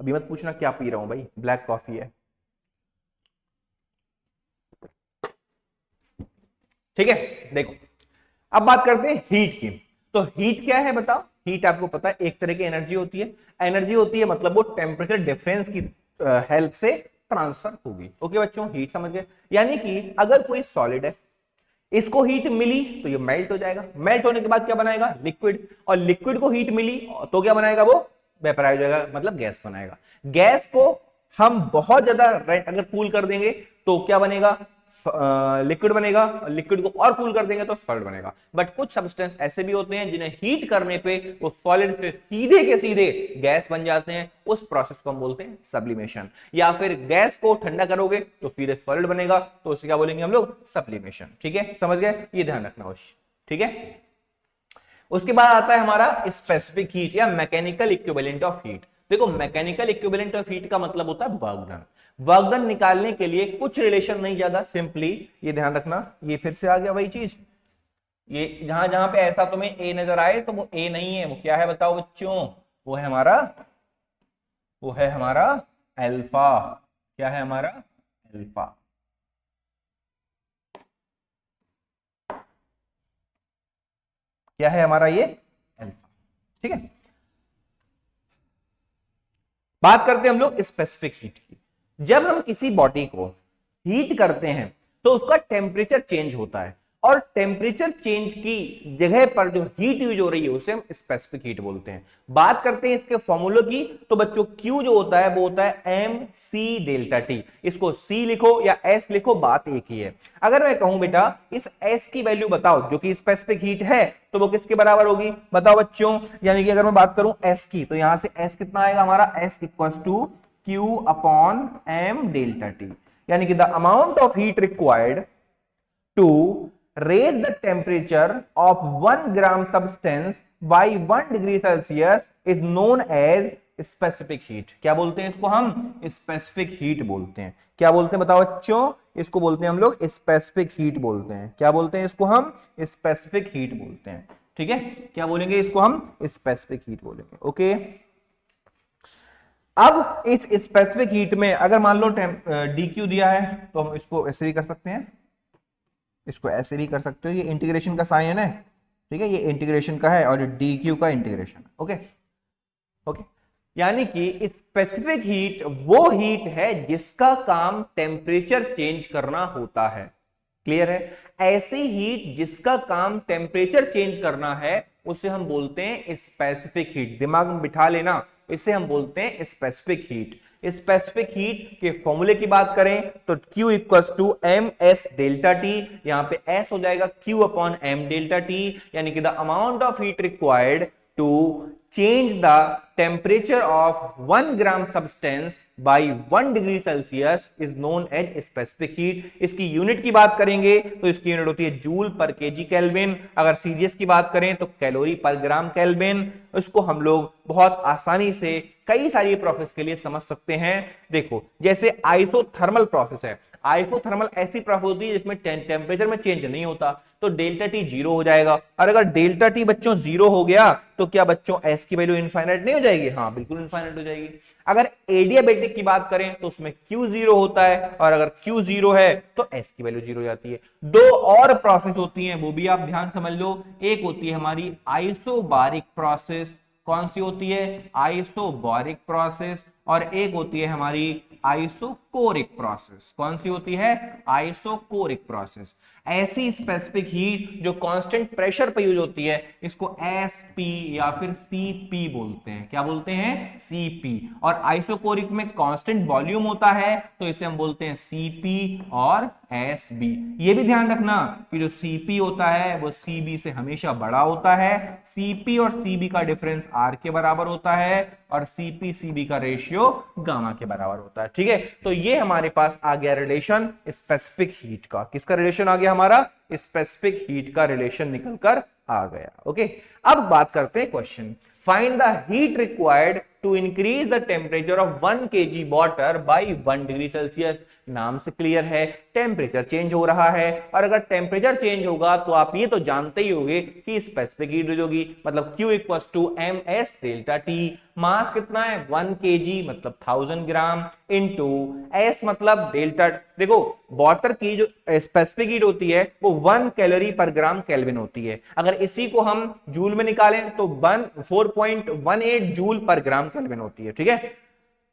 अभी मत पूछना क्या पी रहा हूं भाई, ब्लैक कॉफी है, ठीक है। देखो अब बात करते हैं हीट की। तो हीट क्या है बताओ, हीट आपको पता है एक तरह की एनर्जी होती है। एनर्जी होती है मतलब वो टेम्परेचर डिफरेंस की हेल्प से ट्रांसफर होगी। ओके बच्चों, हीट समझ गए। यानी कि अगर कोई सॉलिड है, इसको हीट मिली तो ये मेल्ट हो जाएगा, मेल्ट होने के बाद क्या बनाएगा, लिक्विड, और लिक्विड को हीट मिली तो क्या बनाएगा, वो वेपराइज हो जाएगा, मतलब गैस बनाएगा। गैस को हम बहुत ज्यादा अगर कूल कर देंगे तो क्या बनेगा, लिक्विड बनेगा, और लिक्विड को और कूल कर देंगे तो सॉलिड बनेगा। बट कुछ सब्सटेंस ऐसे भी होते हैं जिन्हें हीट करने पे वो सॉलिड से सीधे के सीधे गैस बन जाते हैं, उस प्रोसेस को हम बोलते हैं सब्लिमेशन। या फिर गैस को ठंडा करोगे तो सीधे सॉलिड बनेगा, तो उसे क्या बोलेंगे हम लोग, सब्लिमेशन। ठीक है, समझ गए, ये ध्यान रखना। ठीक है, उसके बाद आता है हमारा स्पेसिफिक हीट या मैकेनिकल इक्विवेलेंट ऑफ हीट। देखो, मैकेनिकल इक्विवेलेंट ऑफ हीट का मतलब होता है वर्क डन। वर्क डन निकालने के लिए कुछ रिलेशन नहीं ज्यादा, सिंपली ये ध्यान रखना, ये फिर से आ गया वही चीज, ये जहां जहां पे ऐसा तुम्हें ए नजर आए तो वो ए नहीं है, वो क्या है बताओ बच्चों, वो है हमारा अल्फा। क्या है हमारा, अल्फा। क्या है हमारा ये, अल्फा। ठीक है, बात करते हैं हम लोग स्पेसिफिक हीट की। जब हम किसी बॉडी को हीट करते हैं तो उसका टेम्परेचर चेंज होता है, और टेम्परेचर चेंज की जगह पर जो हीट यूज हो रही है उसे हम स्पेसिफिक हीट बोलते हैं। बात करते हैं इसके फॉर्मूले की, तो बच्चों Q जो होता है वो होता है mc डेल्टा टी। इसको C लिखो या S लिखो, बात एक ही है। अगर मैं कहूं बेटा इस S की वैल्यू बताओ जो कि स्पेसिफिक हीट है, तो वो किसके बराबर होगी बताओ बच्चों। यानी कि अगर मैं बात करूं S की, तो यहां से S कितना आएगा हमारा, S equals to Q upon m delta T. यानी कि the amount of heat required to raise the temperature of 1 gram substance by 1 degree Celsius is known as specific heat। क्या बोलते हैं इसको, हम specific heat बोलते हैं। क्या बोलते हैं बताओ बच्चों, इसको बोलते हैं हम लोग specific heat बोलते हैं। क्या बोलते हैं इसको, हम specific heat बोलते हैं। ठीक है, क्या बोलेंगे इसको, हम specific heat बोलेंगे। ओके, अब इस स्पेसिफिक हीट में अगर मान लो dq दिया है तो हम इसको ऐसे भी कर सकते हैं, इसको ऐसे भी कर सकते हो, ये इंटीग्रेशन का साइन है। ठीक है, ये इंटीग्रेशन का है और ये dq का इंटीग्रेशन। ओके ओके, यानी कि स्पेसिफिक हीट वो हीट है जिसका काम टेम्परेचर चेंज करना होता है। क्लियर है, ऐसी हीट जिसका काम टेम्परेचर चेंज करना है उसे हम बोलते हैं स्पेसिफिक हीट। दिमाग में बिठा लेना, इसे हम बोलते हैं स्पेसिफिक हीट। स्पेसिफिक हीट के फॉर्मूले की बात करें तो Q equals to M S delta T, यहां पे S हो जाएगा Q upon M delta T. यानी कि the amount of heat required to change the temperature of 1 gram substance by 1 degree Celsius is known as specific heat. इसकी unit की बात करेंगे तो इसकी यूनिट होती है जूल पर केजी केल्विन। अगर सीजीएस की बात करें तो कैलोरी पर ग्राम केल्विन। इसको हम लोग बहुत आसानी से कई सारी प्रोसेस के लिए समझ सकते हैं। देखो, जैसे आइसोथर्मल प्रोसेस है, आइसोथर्मल ऐसी प्रोसेस होती है जिसमें टेम्परेचर में चेंज नहीं होता, तो डेल्टा टी जीरो हो जाएगा। और अगर डेल्टा टी बच्चों जीरो हो गया तो क्या बच्चों एस की वैल्यू इनफाइनाइट नहीं हो जाएगी? हाँ, बिल्कुल इनफाइनाइट हो जाएगी। अगर एडियाबेटिक की बात करें तो उसमें Q जीरो होता है, और अगर Q जीरो है तो S की वैल्यू जीरो हो जाती है। दो और प्रोसेस होती हैं, वो भी आप ध्यान समझ लो। एक होती है हमारी आइसोबारिक प्रोसेस। कौन सी होती है? Isobaric process. और एक होती है हमारी आइसोकोरिक प्रोसेस। कौन सी होती है? Isochoric process. ऐसी स्पेसिफिक हीट जो कांस्टेंट प्रेशर पर यूज होती है, इसको एसपी या फिर सीपी बोलते हैं। क्या बोलते हैं? सीपी। और आइसोकोरिक में कांस्टेंट वॉल्यूम होता है, तो इसे हम बोलते हैं सीपी और एसबी। ये भी ध्यान रखना कि जो सीपी होता है वो सीबी से हमेशा बड़ा होता है। सीपी और सीबी का डिफरेंस आर के बराबर होता है, और सीपी सीबी का रेशियो गामा के बराबर होता है। ठीक है, तो ये हमारे पास आ गया रिलेशन स्पेसिफिक हीट का। किसका रिलेशन आ गया? हमारा स्पेसिफिक हीट का रिलेशन निकलकर आ गया। ओके, अब बात करते हैं question. Find the heat required to increase the temperature of 1 kg water by 1 degree Celsius. नाम से क्लियर है, टेम्परेचर चेंज हो रहा है, और अगर टेम्परेचर चेंज होगा तो आप ये तो जानते ही होंगे कि स्पेसिफिक हीट होगी, मतलब Q equals to M S delta T. Mass कितना है? 1 kg मतलब 1000 ग्राम, इंटू एस मतलब डेल्टा। देखो, वाटर की जो स्पेसिफिक हीट होती है वो 1 कैलोरी पर ग्राम केल्विन होती है। अगर इसी को हम जूल में निकालें तो 4.18 जूल पर ग्राम केल्विन होती है। ठीक है,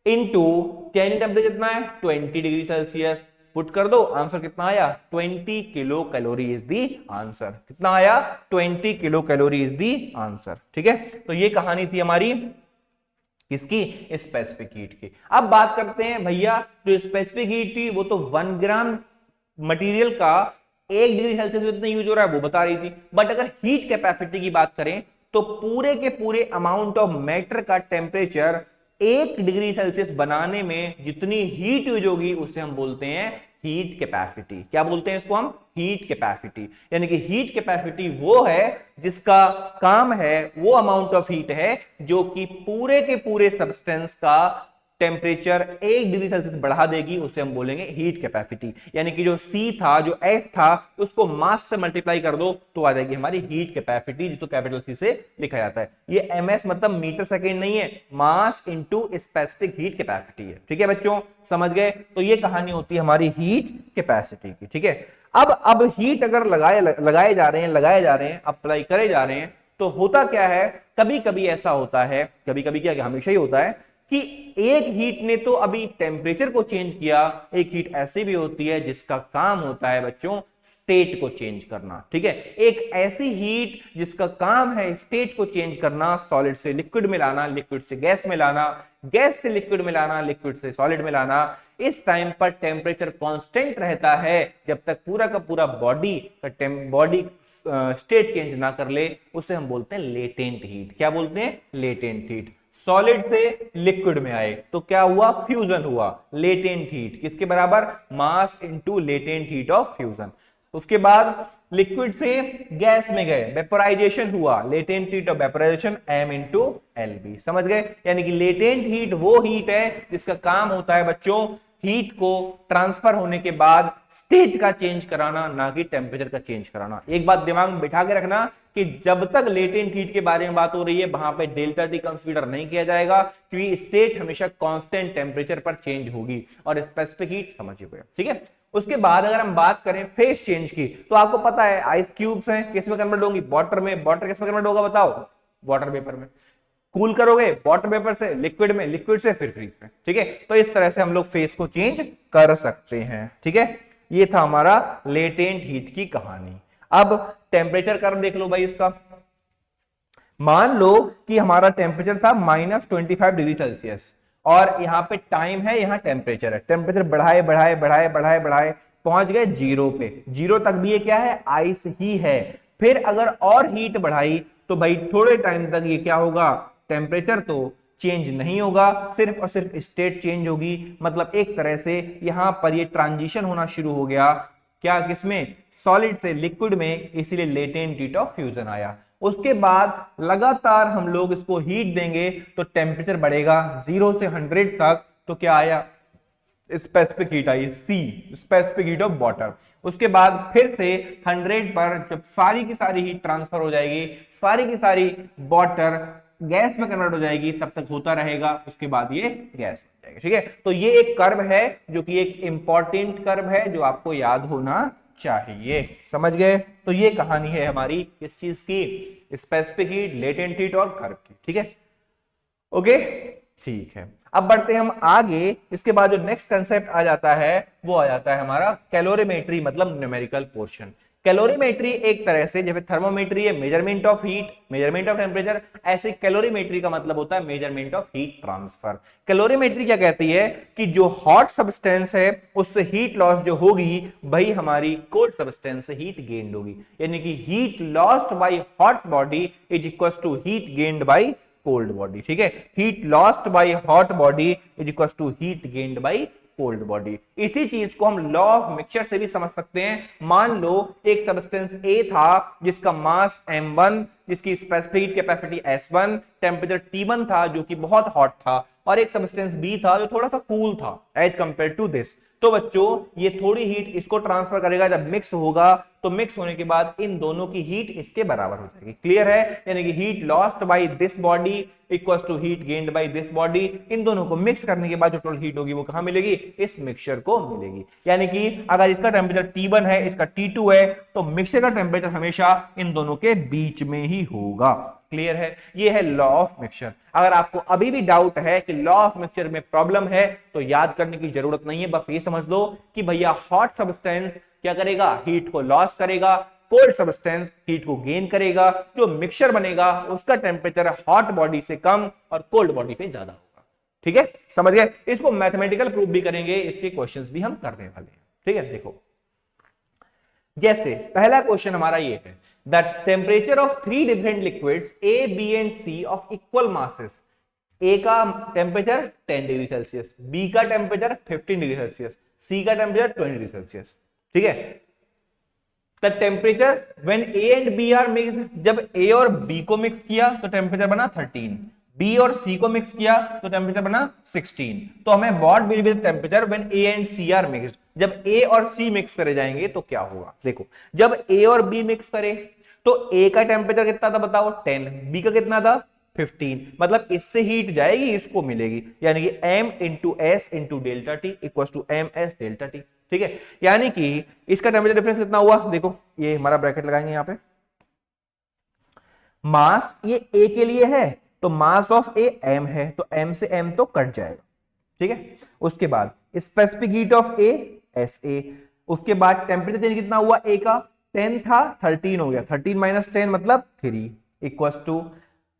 इंटू चेंज टेम्परेचर कितना है? 20 डिग्री सेल्सियस। पुट कर दो, आंसर कितना आया? 20 kilo calorie is the answer. कितना आया? 20 kilo calorie is the answer. ठीक है, तो ये कहानी थी हमारी किसकी? स्पेसिफिक हीट की। अब बात करते हैं भैया, जो स्पेसिफिक हीट थी वो तो 1 ग्राम मटेरियल का 1 डिग्री सेल्सियस में इतना यूज हो रहा है वो बता रही थी, बट अगर हीट कैपेसिटी की बात करें तो पूरे के पूरे अमाउंट ऑफ मैटर का टेम्परेचर 1 डिग्री सेल्सियस बनाने में जितनी हीट यूज होगी उसे हम बोलते हैं हीट कैपेसिटी। क्या बोलते हैं इसको हम? Heat capacity. यानी कि हीट कैपेसिटी वो है जिसका काम है, वो अमाउंट ऑफ हीट है जो कि पूरे के पूरे सब्सटेंस का टेम्परेचर 1 डिग्री सेल्सियस बढ़ा देगी, उसे हम बोलेंगे हीट कैपेसिटी। यानी कि जो C था, जो F था, उसको मास से मल्टीप्लाई कर दो तो आ जाएगी हमारी हीट कैपेसिटी, जिसको कैपिटल C से लिखा जाता है। ये MS मतलब मीटर सेकेंड नहीं है, mass into specific heat capacity है। ठीक है बच्चों, समझ गए? तो ये कहानी होती है हमारी हीट कैपेसिटी की। ठीक है, अब हीट अगर लगाए जा रहे हैं, अप्लाई करे जा रहे हैं, तो होता क्या है, कभी कभी ऐसा होता है, कभी कभी क्या, हमेशा ही होता है कि एक हीट ने तो अभी टेम्परेचर को चेंज किया, एक हीट ऐसी भी होती है जिसका काम होता है बच्चों स्टेट को चेंज करना। ठीक है, एक ऐसी हीट जिसका काम है स्टेट को चेंज करना, सॉलिड से लिक्विड में लाना, लिक्विड से गैस में लाना, गैस से लिक्विड में लाना, लिक्विड से सॉलिड में लाना। इस टाइम पर टेम्परेचर कांस्टेंट रहता है जब तक पूरा का पूरा बॉडी स्टेट चेंज ना कर ले, उसे हम बोलते हैं लेटेंट हीट। क्या बोलते हैं? Latent heat. सॉलिड से लिक्विड में आए तो क्या हुआ? फ्यूजन हुआ। लेटेंट हीट किसके बराबर? Mass into latent heat of fusion. उसके बाद लिक्विड से गैस में गए, वेपोराइजेशन हुआ, latent heat of vaporisation m into LB। समझ गए? यानी कि लेटेंट हीट वो हीट है जिसका काम होता है बच्चों हीट को ट्रांसफर होने के बाद स्टेट का चेंज कराना, ना कि टेम्परेचर का चेंज कराना। एक बात दिमाग में बिठा के रखना कि जब तक लेटेंट हीट के बारे में बात हो रही है वहां पे डेल्टा टी कंसीडर नहीं किया जाएगा, क्योंकि स्टेट हमेशा कांस्टेंट टेम्परेचर पर चेंज होगी और स्पेसिफिक हीट समझिए। ठीक है, उसके बाद अगर हम बात करें फेस चेंज की, तो आपको पता है आइस क्यूब्स हैं, किस में कन्वर्ट होंगी? वाटर में। वाटर किस में कन्वर्ट होगा बताओ? वाटर वेपर में। कूल करोगे वाटर वेपर से लिक्विड में, लिक्विड से फिर फ्रीज में। ठीक है, तो इस तरह से हम लोग फेस को चेंज कर सकते हैं। ठीक है, ये था हमारा लेटेंट हीट की कहानी। अब टेम्परेचर कर्व देख लो भाई इसका। मान लो कि हमारा टेम्परेचर था -25 डिग्री सेल्सियस और यहाँ पे टाइम है, यहाँ टेम्परेचर है। टेम्परेचर बढ़ाए बढ़ाए बढ़ाए बढ़ाए बढ़ाए पहुंच गए 0 पे। 0 तक भी ये क्या है? आइस ही है। फिर अगर और हीट बढ़ाई तो भाई थोड़े टाइम तक ये क्या होगा? टेम्परेचर तो चेंज नहीं होगा, सिर्फ और सिर्फ स्टेट चेंज होगी। मतलब एक तरह से यहां पर ये ट्रांजिशन होना शुरू हो गया। क्या? किसमें? सॉलिड से लिक्विड में, इसीलिए लेटेंट हीट ऑफ फ्यूजन आया। उसके बाद लगातार हम लोग इसको हीट देंगे तो टेम्परेचर बढ़ेगा 0 से 100 तक। तो क्या आया? Specific heat I, C, specific heat of water. उसके बाद फिर से 100 पर जब सारी की सारी हीट ट्रांसफर हो जाएगी, सारी की सारी वाटर गैस में कन्वर्ट हो जाएगी, तब तक होता रहेगा। उसके बाद ये गैस बन जाएगा। ठीक है, तो ये एक कर्व है जो कि एक इंपॉर्टेंट कर्व है जो आपको याद होना चाहिए। समझ गए? तो ये कहानी है हमारी किस चीज की? स्पेसिफिक हीट, लेटेंट हीट और कर्व की। ठीक है, ओके, ठीक है। अब बढ़ते हैं हम आगे। इसके बाद जो नेक्स्ट कंसेप्ट आ जाता है वो आ जाता है हमारा कैलोरीमेट्री, मतलब न्यूमेरिकल पोर्शन। कैलोरीमेट्री एक तरह से जैसे थर्मोमेट्री है measurement of heat, measurement of temperature, ऐसे कैलोरीमेट्री का मतलब होता है measurement of heat transfer. Calorimetry क्या कहती है कि जो हॉट सब्सटेंस है उससे हीट लॉस जो होगी वही हमारी कोल्ड सब्सटेंस से हीट गेन्ड होगी। यानी कि heat lost by hot body is equals to heat gained by cold body. ठीक है, heat lost by hot body is equals to heat gained by cold body. इसी चीज को हम लॉ ऑफ मिक्सचर से भी समझ सकते हैं। मान लो एक सब्सटेंस A था जिसका मास m1, जिसकी specific heat capacity S1, temperature T1 था जो कि बहुत हॉट था, और एक सब्सटेंस B था जो थोड़ा सा कूल था एज कंपेयर टू दिस। तो बच्चों ये थोड़ी हीट इसको ट्रांसफर करेगा, जब मिक्स होगा तो मिक्स होने के बाद इन दोनों की हीट इसके बराबर हो जाएगी। क्लियर है? यानी कि heat lost by this body equals to heat gained by this body. इन दोनों को मिक्स करने के बाद जो टोटल हीट होगी वो कहां मिलेगी? इस मिक्सचर को मिलेगी। यानी कि अगर इसका टेम्परेचर T1 है, इसका T2 है, तो मिक्सचर का टेम्परेचर हमेशा इन दोनों के बीच में ही होगा। क्लियर है? ये है लॉ ऑफ मिक्सचर। अगर आपको अभी भी डाउट है कि लॉ ऑफ मिक्सचर में प्रॉब्लम है तो याद करने की जरूरत नहीं है, बस ये समझ लो कि भैया हॉट सब्सटेंस क्या करेगा? हीट को लॉस करेगा, कोल्ड सब्सटेंस हीट को गेन करेगा, जो मिक्सचर बनेगा उसका टेम्परेचर हॉट बॉडी से कम और कोल्ड बॉडी पे ज्यादा होगा। ठीक है, समझ गए? इसको मैथमेटिकल प्रूफ भी करेंगे, इसके क्वेश्चंस भी हम करने वाले हैं। ठीक है, देखो जैसे पहला क्वेश्चन हमारा ये है, the temperature of 3 different liquids A, B and C of equal masses. A का टेम्परेचर 10 डिग्री सेल्सियस, बी का टेम्परेचर 15 डिग्री सेल्सियस, सी का टेम्परेचर 20 डिग्री सेल्सियस। ठीक है, the temperature when A and B are mixed, जब A और B को mix किया तो टेम्परेचर बना 13, बी और सी को मिक्स किया तो टेम्परेचर बना 16। तो हमें what will be the temperature when A and C are mixed, जब ए और सी मिक्स करे जाएंगे तो क्या होगा। देखो जब ए और बी मिक्स करे तो ए का टेम्परेचर कितना था बताओ 10, बी का कितना था 15, मतलब इससे हीट जाएगी इसको मिलेगी, यानी कि m into S into delta T equal to M S delta T. ठीक है, यानी कि इसका टेम्परेचर डिफरेंस कितना हुआ, देखो ये हमारा ब्रैकेट लगाएंगे यहां पे, मास ये ए के लिए है तो मास ऑफ ए m है, तो m से m तो कट जाएगा। ठीक है, उसके बाद specific heat of A S A, उसके बाद टेम्परेचर चेंज कितना हुआ, ए का 10 था 13 हो गया, 13 माइनस 10 मतलब 3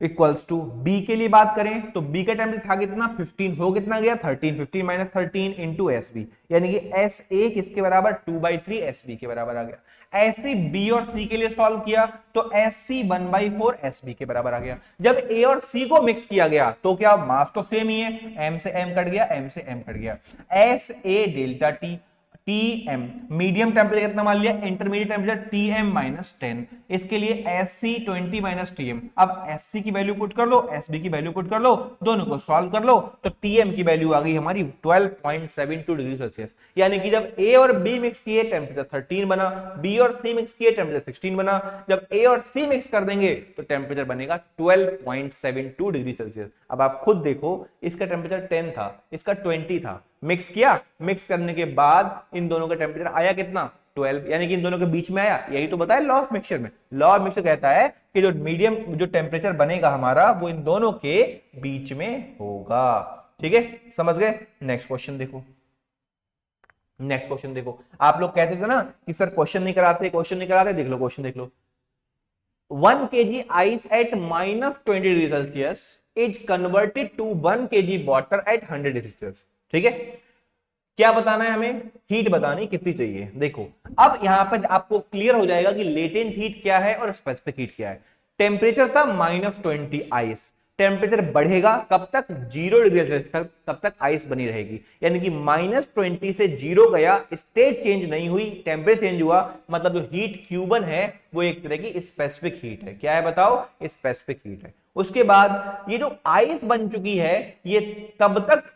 इक्वल्स टू बी के लिए बात करें तो बी का टेम्परेचर था कितना 15, हो कितना गया 13, 15 माइनस 13 इंटू एस बी, यानी कि एस ए किसके बराबर 2/3 एस बी के बराबर आ गया। ऐसे बी और सी के लिए सॉल्व किया तो एस सी 1/4 एस बी के बराबर आ गया। जब ए और सी को मिक्स किया गया तो क्या मास तो सेम ही है, एम से एम कट गया, एम से एम कट गया, S A delta T T M, medium temperature कितना मान लिया, intermediate temperature T M minus 10, इसके लिए S C 20 minus T M. अब एस सी की वैल्यू पुट कर लो, एस बी की वैल्यू पुट कर लो, दोनों को सॉल्व कर लो तो टी एम की वैल्यू आ गई हमारी 12.72 डिग्री सेल्सियस। यानी कि जब ए और बी मिक्स किए टेम्परेचर 13 बना, बी और सी मिक्स किए टेम्परेचर 16 बना, जब ए और सी मिक्स कर देंगे तो टेम्परेचर बनेगा 12.72 डिग्री सेल्सियस। अब आप खुद देखो, इसका टेम्परेचर 10 था, इसका 20 था, मिक्स किया, मिक्स करने के बाद इन दोनों का टेम्परेचर आया कितना 12, यानी कि इन दोनों के बीच में आया। यही तो बताया लॉ ऑफ मिक्सचर में, लॉ ऑफ मिक्सचर कहता है कि जो मीडियम जो टेम्परेचर बनेगा हमारा वो इन दोनों के बीच में होगा। ठीक है, समझ गए? नेक्स्ट क्वेश्चन देखो, नेक्स्ट क्वेश्चन देखो, आप लोग कहते थे ना कि सर क्वेश्चन नहीं कराते, क्वेश्चन नहीं कराते, देख लो क्वेश्चन देख लो। 1 kg ice at -20 degree Celsius is converted to 1 kg water at 100 degree Celsius. ठीक है, क्या बताना है हमें, हीट बतानी कितनी चाहिए। देखो अब यहां पर आपको क्लियर हो जाएगा कि लेटेंट हीट क्या है और स्पेसिफिक हीट क्या है। टेम्परेचर था -20 आइस, टेम्परेचर बढ़ेगा कब तक 0 डिग्री सेल्सियस तक, तब तक आइस बनी रहेगी, यानी कि -20 से 0 गया, स्टेट चेंज नहीं हुई, टेम्परेचर चेंज हुआ, मतलब जो हीट Q1 है वो एक तरह की स्पेसिफिक हीट है। क्या है बताओ, स्पेसिफिक हीट है। उसके बाद ये जो आइस बन चुकी है ये तब तक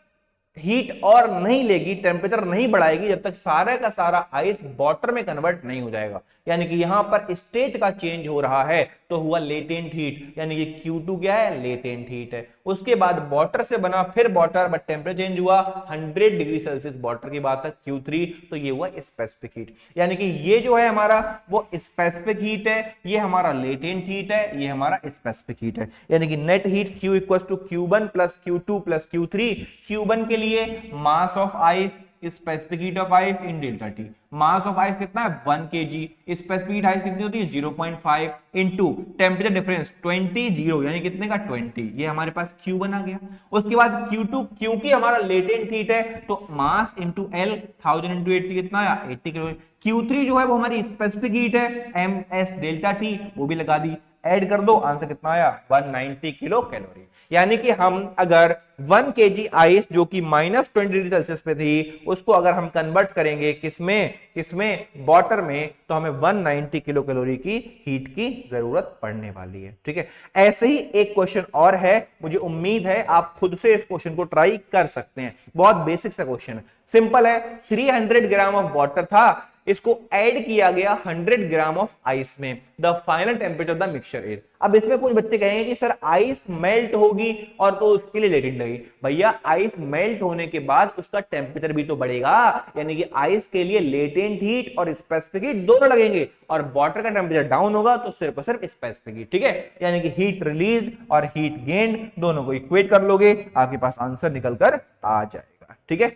हीट और नहीं लेगी, टेम्परेचर नहीं बढ़ाएगी जब तक सारा का सारा आइस वाटर में कन्वर्ट नहीं हो जाएगा। यानी कि यहां पर स्टेट का चेंज हो रहा है तो हुआ लेटेंट हीट, यानी कि Q2 क्या है, लेटेंट हीट है। उसके बाद वाटर से बना फिर वाटर, बट टेम्परेचर चेंज हुआ 100 डिग्री सेल्सियस वाटर की बात है Q3, तो ये हुआ स्पेसिफिक हीट। यानी कि ये जो है हमारा वो स्पेसिफिक हीट है, ये हमारा लेटेंट हीट है, ये हमारा स्पेसिफिक हीट है। यानी कि net heat Q equal to Q1 plus Q2 plus Q3। Q1 के लिए mass of ice, specific heat of ice in delta T, mass of ice कितना है 1 kg, स्पेसिफिक हीट आइस कितनी होती है 0.5 इनटू टेम्परेचर डिफरेंस 20 0, यानी कितने का 20, ये हमारे पास Q1 आ गया। उसके बाद Q2 क्योंकि हमारा लेटेंट हीट है तो मास इंटू एल 1000 इंटू 80 कितना आया 80 किलो। Q3 जो है वो हमारी स्पेसिफिक हीट है, ms डेल्टा टी, वो भी लगा दी, ऐड कर दो, आंसर कितना आया 190 किलो कैलोरी। यानी कि हम अगर 1 kg आइस जो कि -20 डिग्री सेल्सियस पे थी उसको अगर हम कन्वर्ट करेंगे किसमें वाटर में, तो हमें 190 किलो कैलोरी की हीट की जरूरत पड़ने वाली है। ठीक है, ऐसे ही एक क्वेश्चन और है, मुझे उम्मीद है आप खुद से इस क्वेश्चन को ट्राई कर सकते हैं। बहुत बेसिक सा क्वेश्चन है, सिंपल है। 300 ग्राम ऑफ वाटर था, इसको ऐड किया गया 100 ग्राम ऑफ आइस में, the final temperature of the mixture is. अब इसमें कुछ बच्चे कहेंगे कि सर आइस मेल्ट होगी और तो उसके लिए लेटेंट लगेगी। भैया आइस मेल्ट होने के बाद उसका टेम्परेचर भी तो बढ़ेगा, यानी कि आइस के लिए लेटेंट हीट और स्पेसिफिक हीट दोनों लगेंगे, और वाटर का टेम्परेचर डाउन होगा तो सिर्फ और सिर्फ स्पेसिफिक हीट। ठीक है, यानी कि हीट रिलीज्ड और हीट गेन्ड दोनों को इक्वेट कर लोगे, आपके पास आंसर निकल कर आ जाएगा। ठीक है,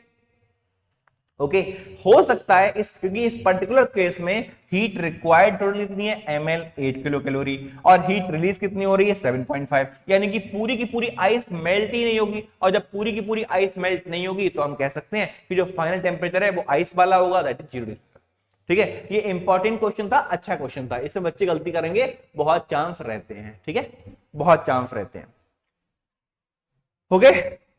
ओके हो सकता है इस, क्योंकि इस पर्टिकुलर केस में हीट रिक्वायर्ड टोटल कितनी है ml 8 किलो कैलोरी और हीट रिलीज कितनी हो रही है 7.5, यानी कि पूरी की पूरी आइस मेल्ट ही नहीं होगी। और जब पूरी की पूरी आइस मेल्ट नहीं होगी तो हम कह सकते हैं कि जो फाइनल टेम्परेचर है वो आइस वाला होगा, दैट इज 0 डिग्री। ठीक है, ये इंपॉर्टेंट क्वेश्चन था, अच्छा क्वेश्चन था, इससे बच्चे गलती करेंगे बहुत चांस रहते हैं। ठीक है, बहुत चांस रहते हैं। ओके,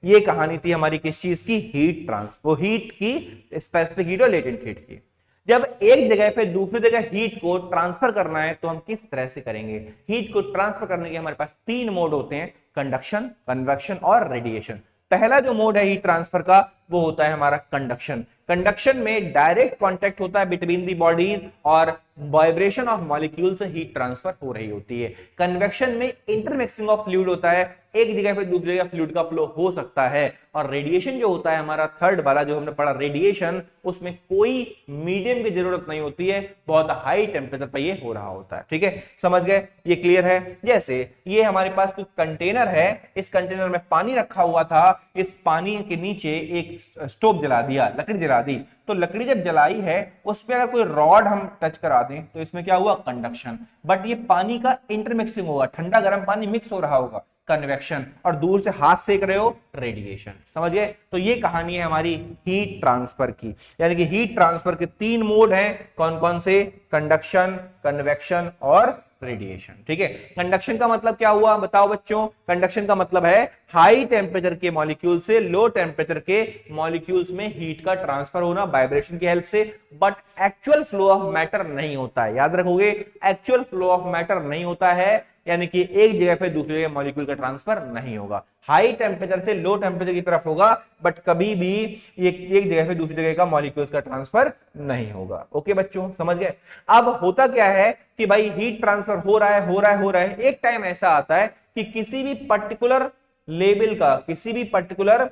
ये कहानी थी हमारी किस चीज की, हीट ट्रांसफर, हीट की स्पेसिफिक हीट और लेटेंट हीट की। जब एक जगह पे दूसरी जगह हीट को ट्रांसफर करना है तो हम किस तरह से करेंगे। हीट को ट्रांसफर करने के हमारे पास 3 मोड होते हैं, कंडक्शन, कन्वेक्शन और रेडिएशन। पहला जो मोड है हीट ट्रांसफर का वो होता है हमारा कंडक्शन। कंडक्शन में डायरेक्ट कांटेक्ट होता है बिटवीन दी बॉडीज और वाइब्रेशन ऑफ मॉलिक्यूल से हीट ट्रांसफर हो रही होती है। कन्वेक्शन में इंटरमिक्सिंग ऑफ फ्लूइड होता है, एक जगह पे दूसरी जगह फ्लूइड का फ्लो हो सकता है। और रेडिएशन जो होता है हमारा थर्ड वाला जो हमने पढ़ा रेडिएशन, उसमें कोई मीडियम की जरूरत नहीं होती है, बहुत हाई टेम्परेचर पर ये हो रहा होता है। ठीक है, समझ गए, ये क्लियर है। जैसे ये हमारे पास कुछ कंटेनर है, इस कंटेनर में पानी रखा हुआ था, इस पानी के नीचे एक स्टोव जला दिया, लकड़ी जला दी, तो लकड़ी जब जलाई है उस पर अगर कोई रॉड हम टच करा दें तो इसमें क्या हुआ, कंडक्शन। बट ये पानी का इंटरमिक्सिंग होगा, ठंडा गर्म पानी मिक्स हो रहा होगा, कन्वेक्शन। और दूर से हाथ सेक रहे हो, रेडिएशन। समझ गए, तो ये कहानी है हमारी हीट ट्रांसफर की। यानी कि हीट ट्रांसफर के 3 मोड हैं, कौन कौन से, कंडक्शन, कन्वेक्शन और रेडिएशन। ठीक है, कंडक्शन का मतलब क्या हुआ बताओ बच्चों, कंडक्शन का मतलब है हाई टेम्परेचर के मॉलिक्यूल से लो टेम्परेचर के मॉलिक्यूल्स में हीट का ट्रांसफर होना वाइब्रेशन की हेल्प से। But actual flow of matter नहीं होता है, याद रखोगे, एक्चुअल फ्लो ऑफ मैटर नहीं होता है, यानी कि एक जगह से दूसरी जगह मॉलिक्यूल का ट्रांसफर नहीं होगा। हाई टेम्परेचर से लो टेम्परेचर की तरफ होगा, बट कभी भी एक जगह से दूसरी जगह का मॉलिक्यूल्स का ट्रांसफर नहीं होगा। ओके बच्चों, समझ गए। अब होता क्या है कि भाई हीट ट्रांसफर हो रहा है, हो रहा है, हो रहा है, एक टाइम ऐसा आता है कि किसी भी पर्टिकुलर लेवल का, किसी भी पर्टिकुलर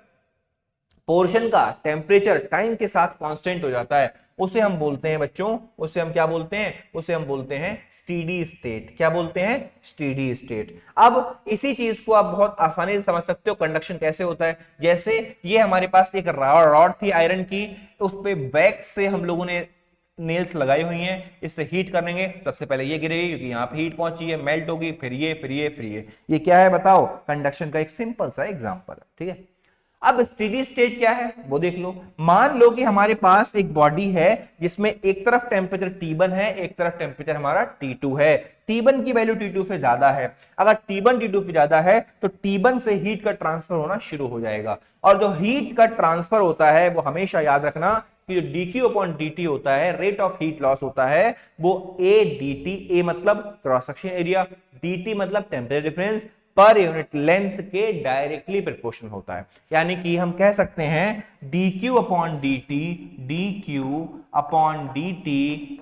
पोर्शन का टेम्परेचर टाइम के साथ कांस्टेंट हो जाता है, उसे हम बोलते हैं बच्चों, उसे हम क्या बोलते हैं, उसे हम बोलते हैं स्टीडी स्टेट। क्या बोलते हैं, स्टीडी स्टेट। अब इसी चीज को आप बहुत आसानी से समझ सकते हो कंडक्शन कैसे होता है। जैसे ये हमारे पास एक रॉड थी आयरन की, उस पे वैक्स से हम लोगों ने नेल्स लगाई हुई हैं, इससे हीट करेंगे, सबसे पहले ये गिरेगी क्योंकि यहां पे हीट पहुंची है, मेल्ट होगी, फिर ये, फिर ये, फिर ये क्या है बताओ, कंडक्शन का एक सिंपल सा एग्जांपल है। ठीक है, अब स्टेडी स्टेट क्या है वो देख लो। मान लो कि हमारे पास एक बॉडी है जिसमें एक तरफ टेम्परेचर T1 है, एक तरफ टेम्परेचर हमारा T2 है। T1 की वैल्यू T2 से ज्यादा है, अगर T1 T2 से ज्यादा है तो T1 से हीट का ट्रांसफर होना शुरू हो जाएगा। और जो हीट का ट्रांसफर होता है वो हमेशा याद रखना कि जो dQ/dt होता है, रेट ऑफ हीट लॉस होता है, वो A dt, A मतलब क्रॉस सेक्शन एरिया, dt मतलब temperature difference, per unit length के डायरेक्टली प्रोपोर्शनल होता है। यानी कि हम कह सकते हैं dQ/dt, dQ/dt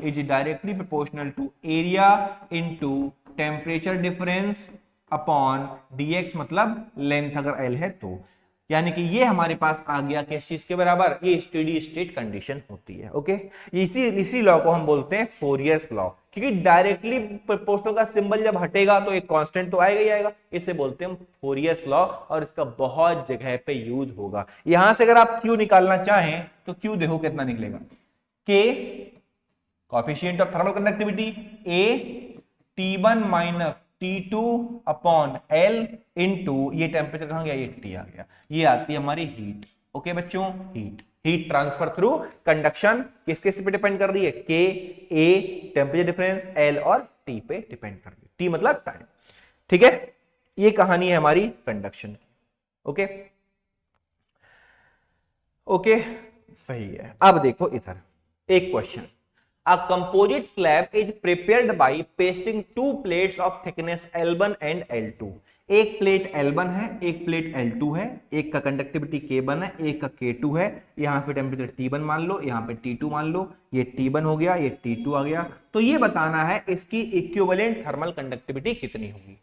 is directly proportional to area into temperature difference upon dx मतलब लेंथ अगर L है तो। यानी कि ये हमारे पास आ गया किस चीज के बराबर, ये स्टेडी स्टेट कंडीशन होती है। ओके, इसी लॉ को हम बोलते हैं फोरियर्स लॉ, क्योंकि डायरेक्टली प्रोपोर्शनल का सिंबल जब हटेगा तो एक कांस्टेंट तो आएगा ही आएगा, इसे बोलते हैं हम फोरियर्स लॉ, और इसका बहुत जगह पे यूज होगा। यहां से अगर आप Q निकालना चाहें तो Q देखो कितना निकलेगा, K coefficient of thermal conductivity, A T1 minus T2 upon L into ये टेम्परेचर कहां गया, ये T आ गया, ये आती है हमारी हीट। ओके बच्चों, हीट ट्रांसफर थ्रू कंडक्शन किस किस पे डिपेंड कर रही है, K, A temperature difference, L और T पे डिपेंड कर रही है, T मतलब टाइम। ठीक है, ये कहानी है हमारी कंडक्शन की। ओके ओके, सही है। अब देखो इधर एक question, A composite slab is prepared by pasting 2 plates of thickness L1 and L2। एक प्लेट L1 है, एक प्लेट L2 है, एक का कंडक्टिविटी K1 है, एक का K2 है, यहां पे टेम्परेचर T1 मान लो, यहां पे T2 मान लो, ये T1 हो गया, ये T2 आ गया। तो ये बताना है इसकी इक्विवेलेंट थर्मल कंडक्टिविटी कितनी होगी।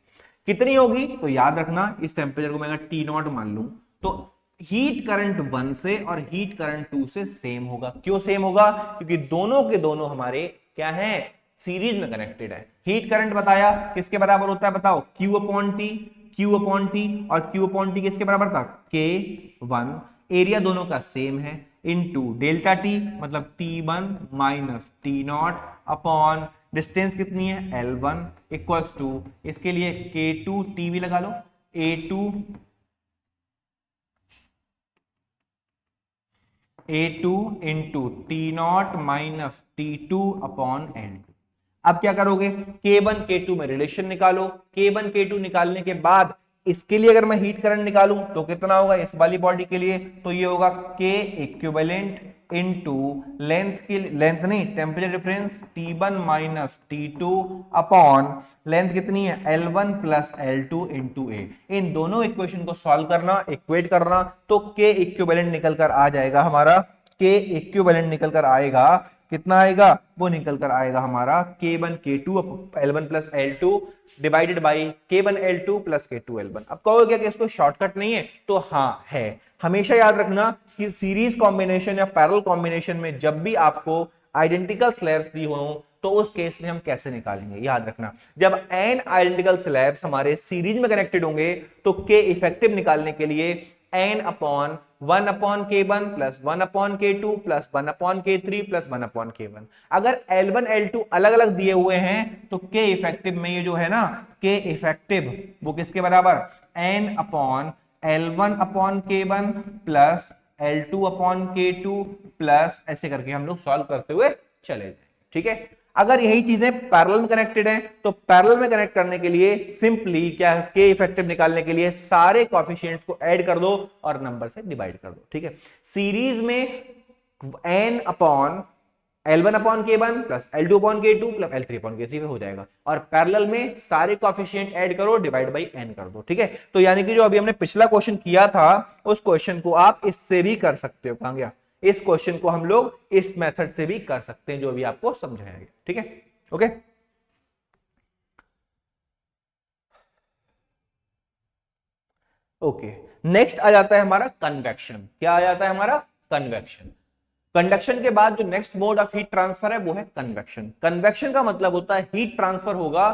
कितनी होगी तो याद रखना, इस टेम्परेचर को मैं अगर T0 मान लूं तो हीट करंट 1 से और हीट करंट 2 से सेम होगा। क्यों सेम होगा, क्योंकि दोनों के दोनों हमारे क्या हैं, सीरीज में कनेक्टेड है। हीट करंट बताया किसके बराबर होता है बताओ, Q/T, Q/T, और Q/T किसके बराबर था, K1। एरिया दोनों का सेम है, इंटू डेल्टा टी मतलब T1 minus T0 upon distance कितनी है L1 इक्वल्स टू इसके लिए K2 T भी लगा लो A2 into T0 minus T2 upon L2। अब क्या करोगे K1 K2 में रिलेशन निकालो, K1 K2 निकालने के बाद इसके लिए अगर मैं हीट करंट निकालूं तो कितना होगा इस वाली बॉडी के लिए, तो ये होगा K इक्विवेलेंट इनटू लेंथ नहीं temperature difference T1 minus T2 upon length कितनी है L1 plus L2 into A। इन दोनों इक्वेशन को सॉल्व करना, इक्वेट करना, तो K इक्विवेलेंट निकल कर आ जाएगा हमारा, K इक्विवेलेंट निकल कर आएगा कितना आएगा, वो निकल कर आएगा हमारा K1 K2 L1 plus L2 divided by K1 L2 plus K2 L1। अब कहोगे क्या कि इसको शॉर्टकट नहीं है, तो हाँ है। हमेशा याद रखना कि सीरीज कॉम्बिनेशन या पैरेलल कॉम्बिनेशन में जब भी आपको आइडेंटिकल स्लैब्स दी हो तो उस केस में हम कैसे निकालेंगे, याद रखना जब n आइडेंटिकल स्लैब्स हमारे सीरीज में कनेक्टेड होंगे तो K इफेक्टिव निकालने के लिए n upon 1 upon K1 plus 1 upon K2 plus 1 upon K3 plus 1 upon K1। अगर L1 L2 अलग अलग दिए हुए हैं तो K इफेक्टिव में ये जो है ना K इफेक्टिव वो किसके बराबर n upon L1 upon K1 plus L2 upon K2 plus ऐसे करके हम लोग सॉल्व करते हुए चले जाएंगे। ठीक है, अगर यही चीजें पैरेलल में कनेक्टेड हैं तो पैरेलल में कनेक्ट करने के लिए सिंपली क्या K इफेक्टिव निकालने के लिए सारे कोएफिशिएंट्स को ऐड कर दो और नंबर से डिवाइड कर दो। ठीक है, सीरीज में n upon L1 upon K1 plus L2 upon K2 plus L3 upon K3 हो जाएगा, और पैरेलल में सारे कोएफिशिएंट ऐड करो डिवाइड बाई n कर दो। ठीक है, तो यानी कि जो अभी हमने पिछला क्वेश्चन किया था उस क्वेश्चन को आप इससे भी कर सकते हो। कहां गया, इस क्वेश्चन को हम लोग इस मेथड से भी कर सकते हैं जो अभी आपको समझाया गया। ठीक है, ओके। ओके, नेक्स्ट आ जाता है हमारा कन्वेक्शन। क्या आ जाता है हमारा कन्वेक्शन। कंडक्शन के बाद जो next mode of heat transfer है वो है कन्वेक्शन। कन्वेक्शन का मतलब होता है हीट ट्रांसफर होगा,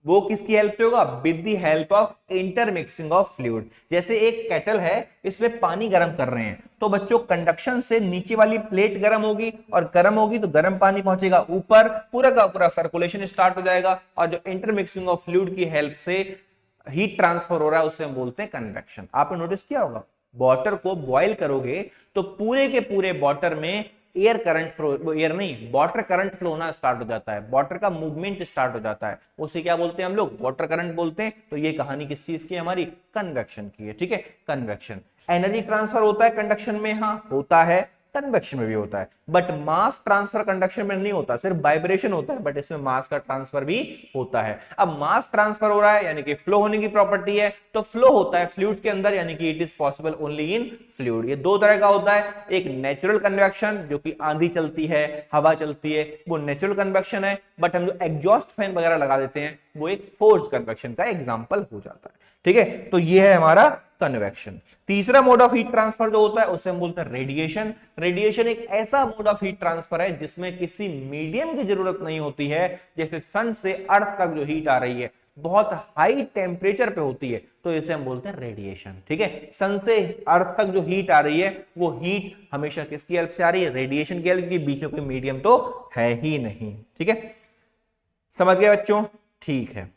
वो किसकी हेल्प से होगा, with the help of intermixing of fluid. जैसे एक केटल है, इसमें पानी गर्म कर रहे हैं, तो बच्चों कंडक्शन से नीचे वाली प्लेट गर्म होगी, और गर्म होगी तो गर्म पानी पहुंचेगा ऊपर, पूरा का पूरा सर्कुलेशन स्टार्ट हो जाएगा, और जो इंटरमिक्सिंग ऑफ फ्लूइड की हेल्प से हीट ट्रांसफर हो रहा है उसे हम बोलते हैं कन्वेक्शन। आपने नोटिस किया होगा वाटर को बॉयल करोगे तो पूरे के पूरे वाटर में एयर करंट फ्लो, एयर नहीं वाटर करंट फ्लो होना स्टार्ट हो जाता है, वाटर का मूवमेंट स्टार्ट हो जाता है, उसे क्या बोलते हैं हम लोग, वाटर करंट बोलते हैं। तो ये कहानी किस चीज की है, हमारी कन्वेक्शन की है। ठीक है, कन्वेक्शन। एनर्जी ट्रांसफर होता है कंडक्शन में, हाँ होता है, कन्वेक्शन में भी होता है, बट मास ट्रांसफर कंडक्शन में नहीं होता, सिर्फ वाइब्रेशन होता है, बट इसमें मास का ट्रांसफर भी होता है। अब मास ट्रांसफर हो रहा है यानी कि फ्लो होने की प्रॉपर्टी है, तो फ्लो होता है फ्लूइड के अंदर, यानी कि it is possible only in fluid. ये दो तरह का होता है, एक नेचुरल कन्वेक्शन जो कि आंधी चलती है, हवा चलती है, वो नेचुरल कन्वेक्शन है, बट हम जो एग्जॉस्ट फैन वगैरह लगा देते हैं वो एक फोर्स्ड कन्वेक्शन का एग्जांपल हो जाता है। ठीक है, तो ये है हमारा कन्वेक्शन। तीसरा मोड ऑफ हीट ट्रांसफर जो होता है उसे हम बोलते हैं रेडिएशन। रेडिएशन एक ऐसा मोड ऑफ हीट ट्रांसफर है जिसमें किसी मीडियम की जरूरत नहीं होती है, जैसे सन से अर्थ तक जो हीट आ रही है बहुत हाई टेम्परेचर पे होती है, तो इसे हम बोलते हैं रेडिएशन। ठीक है, सन से अर्थ तक जो हीट आ रही है वो हीट हमेशा किसकी हेल्प से आ रही है, रेडिएशन की हेल्प, के बीच में कोई मीडियम तो है ही नहीं। ठीक है, समझ गए बच्चों, ठीक है।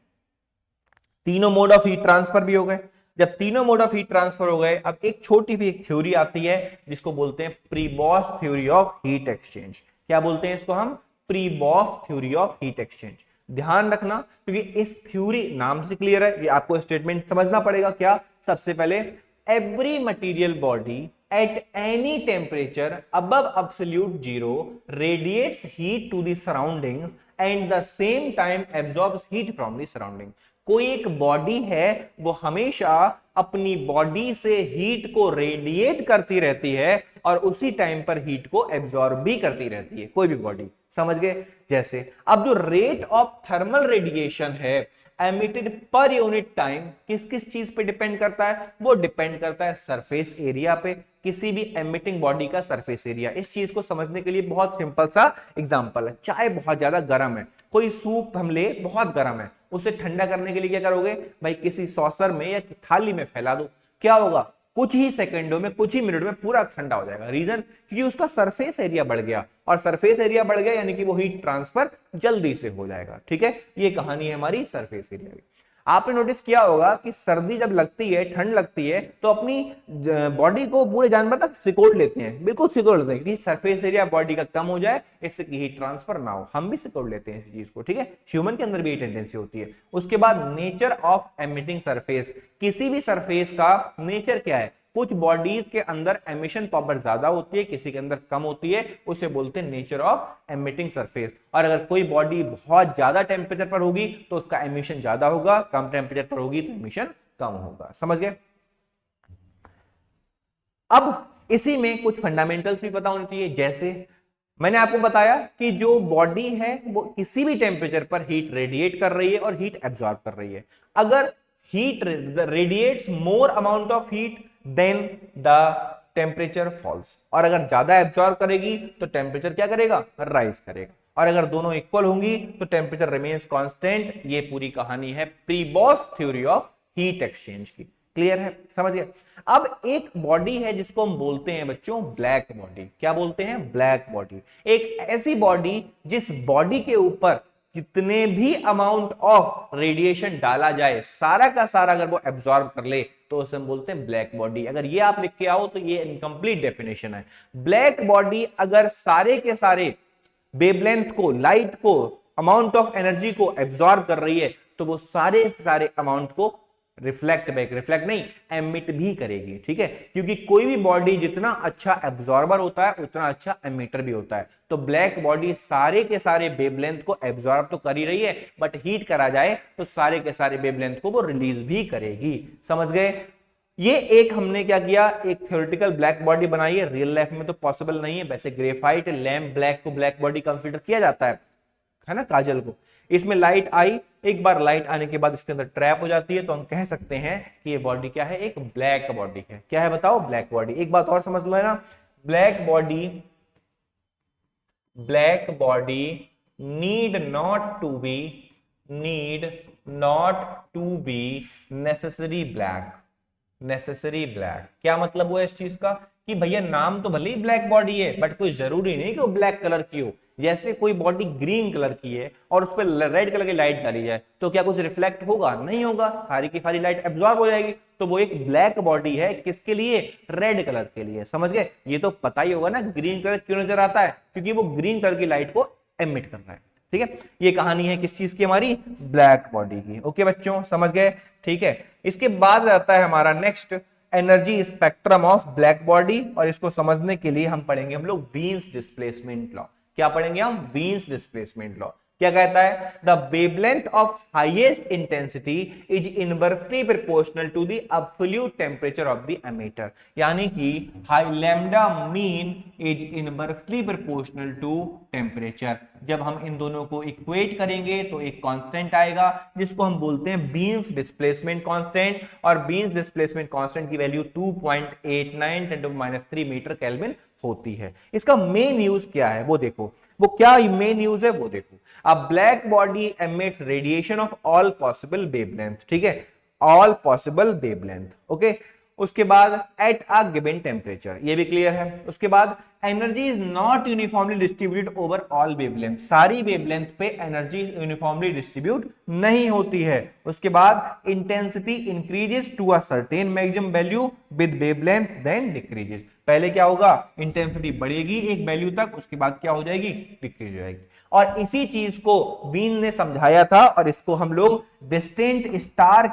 तीनों मोड ऑफ हीट ट्रांसफर भी हो गए। जब तीनों मोड ऑफ हीट ट्रांसफर हो गए, अब एक छोटी सी एक थ्योरी आती है जिसको बोलते हैं प्रीबॉस थ्योरी ऑफ हीट एक्सचेंज। क्या बोलते हैं इसको हम, प्रीबॉस थ्योरी ऑफ हीट एक्सचेंज। ध्यान रखना क्योंकि इस थ्योरी नाम से क्लियर है, ये आपको स्टेटमेंट समझना पड़ेगा। क्या, सबसे पहले every material body at any temperature above absolute zero radiates heat to the surroundings and the same time absorbs heat from the surrounding। कोई एक बॉडी है वो हमेशा अपनी बॉडी से हीट को रेडिएट करती रहती है और उसी टाइम पर हीट को एब्जॉर्ब भी करती रहती है, कोई भी बॉडी। समझ गए, जैसे अब जो रेट ऑफ थर्मल रेडिएशन है एमिटेड पर यूनिट टाइम किस किस चीज पे डिपेंड करता है, वो डिपेंड करता है सरफेस एरिया पे, किसी भी एमिटिंग बॉडी का सरफेस एरिया। इस चीज को समझने के लिए बहुत सिंपल सा एग्जांपल है, चाय बहुत ज्यादा गर्म है, कोई सूप हम ले बहुत गर्म है, उसे ठंडा करने के लिए क्या करोगे भाई, किसी सॉसर में या थाली में फैला दो, क्या होगा, कुछ ही सेकंडों में, कुछ ही मिनट में पूरा ठंडा हो जाएगा। रीजन, क्योंकि उसका सरफेस एरिया बढ़ गया, और सरफेस एरिया बढ़ गया यानी कि वो हीट ट्रांसफर जल्दी से हो जाएगा। ठीक है, ये कहानी है हमारी सरफेस एरिया की। आपने नोटिस किया होगा कि सर्दी जब लगती है, ठंड लगती है, तो अपनी बॉडी को पूरे जानवर तक सिकोड़ लेते हैं, बिल्कुल सिकोड़ लेते हैं, क्योंकि सरफेस एरिया बॉडी का कम हो जाए, इससे कि हीट ट्रांसफर ना हो। हम भी सिकोड़ लेते हैं इस चीज को। ठीक है, ह्यूमन के अंदर भी ये टेंडेंसी होती है। उसके बाद नेचर ऑफ एमिटिंग सरफेस, किसी भी सरफेस का नेचर क्या है, कुछ बॉडीज के अंदर एमिशन पावर ज्यादा होती है, किसी के अंदर कम होती है, उसे बोलते हैं नेचर ऑफ एमिटिंग सरफेस। और अगर कोई बॉडी बहुत ज्यादा टेम्परेचर पर होगी तो उसका एमिशन ज्यादा होगा, कम टेम्परेचर पर होगी तो एमिशन कम होगा। समझ गए? अब इसी में कुछ फंडामेंटल्स भी पता होने चाहिए, जैसे मैंने आपको बताया कि जो बॉडी है वो किसी भी टेम्परेचर पर हीट रेडिएट कर रही है और हीट एब्जॉर्ब कर रही है। अगर heat radiates more amount of heat then the temperature falls, और अगर ज्यादा एब्जॉर्ब करेगी तो टेम्परेचर क्या करेगा, राइज करेगा। और अगर दोनों इक्वल होंगी तो टेम्परेचर रिमेन्स कांस्टेंट। ये पूरी कहानी है प्रीबॉस थ्योरी ऑफ हीट एक्सचेंज की। क्लियर है? समझ गए? अब एक बॉडी है जिसको हम बोलते हैं बच्चों ब्लैक बॉडी। क्या बोलते हैं? Black body. एक ऐसी बॉडी जिस बॉडी के ऊपर जितने भी अमाउंट ऑफ रेडिएशन डाला जाए, सारा का सारा अगर वो एब्जॉर्ब कर ले, तो उसे हम बोलते हैं ब्लैक बॉडी। अगर ये आप लिख के आओ तो ये इनकम्प्लीट डेफिनेशन है। ब्लैक बॉडी अगर सारे के सारे वेवलेंथ को, लाइट को, अमाउंट ऑफ एनर्जी को एब्जॉर्ब कर रही है, तो वो सारे अमाउंट को रिफ्लेक्ट बैक, रिफ्लेक्ट नहीं, एमिट भी करेगी। ठीक है, क्योंकि कोई भी बॉडी जितना अच्छा एब्जॉर्बर होता है उतना अच्छा एमिटर भी होता है। तो ब्लैक बॉडी सारे के सारे वेवलेंथ को एब्जॉर्ब तो कर ही रही है, बट हीट करा जाए तो सारे के सारे वेवलेंथ को वो रिलीज भी करेगी। समझ गए? ये एक हमने क्या किया, एक थ्योरेटिकल ब्लैक बॉडी बनाई है। रियल लाइफ में तो पॉसिबल नहीं है, वैसे ग्रेफाइट लैम्प ब्लैक को ब्लैक बॉडी कंसीडर किया जाता है ना, काजल को। इसमें लाइट आई, एक बार लाइट आने के बाद इसके अंदर ट्रैप हो जाती है, तो हम कह सकते हैं कि ये बॉडी क्या है, एक ब्लैक बॉडी है। क्या है बताओ? Black body. एक बात और समझ लो है ना, black body need not to be necessary black. क्या मतलब हुआ इस चीज का, कि भैया नाम तो भले ही ब्लैक बॉडी है, बट कोई जरूरी नहीं कि वो ब्लैक कलर की हो। जैसे कोई बॉडी ग्रीन कलर की है और उस पर रेड कलर की लाइट डाली जाए, तो क्या कुछ रिफ्लेक्ट होगा? नहीं होगा, सारी की सारी लाइट एब्जॉर्ब हो जाएगी। तो वो एक ब्लैक बॉडी है, किसके लिए? रेड कलर के लिए। समझ गए? ये तो पता ही होगा ना ग्रीन कलर क्यों नजर आता है, क्योंकि वो ग्रीन कलर की लाइट को एमिट कर रहा है। ठीक है, ये कहानी है किस चीज की, हमारी ब्लैक बॉडी की। ओके बच्चों, समझ गए? ठीक है, इसके बाद आता है हमारा next energy spectrum of black body, और इसको समझने के लिए हम पढ़ेंगे हम लोग वीन्स डिस्प्लेसमेंट लॉ। क्या पढ़ेंगे हम? Wien's displacement law. क्या कहता है? The wavelength of highest intensity is inversely proportional to the absolute temperature of the emitter. यानी कि high lambda mean is inversely proportional to temperature. जब हम इन दोनों को इक्वेट करेंगे तो एक कांस्टेंट आएगा जिसको हम बोलते हैं बीन्स डिस्प्लेसमेंट कांस्टेंट, और बीन्स डिस्प्लेसमेंट कांस्टेंट की वैल्यू 2.89 10⁻³ मीटर केल्विन होती है। इसका मेन यूज क्या है वो देखो, वो क्या मेन यूज है वो देखो। A black body emits radiation of all possible wavelength. ठीक है, ऑल पॉसिबल वेवलेंथ। ओके, उसके बाद एट अ गिवन टेम्परेचर, ये भी क्लियर है। उसके बाद energy is not uniformly distributed over all wavelength, सारी वेवलेंथ पे एनर्जी यूनिफॉर्मली डिस्ट्रीब्यूट नहीं होती है। उसके बाद intensity increases to a certain maximum value with wavelength then decreases. पहले क्या होगा, इंटेंसिटी बढ़ेगी एक वैल्यू तक, उसके बाद क्या हो जाएगी, डिक्रीज हो जाएगी। और इसी चीज को वीन ने समझाया था, और इसको हम लोग डिस्टेंट स्टार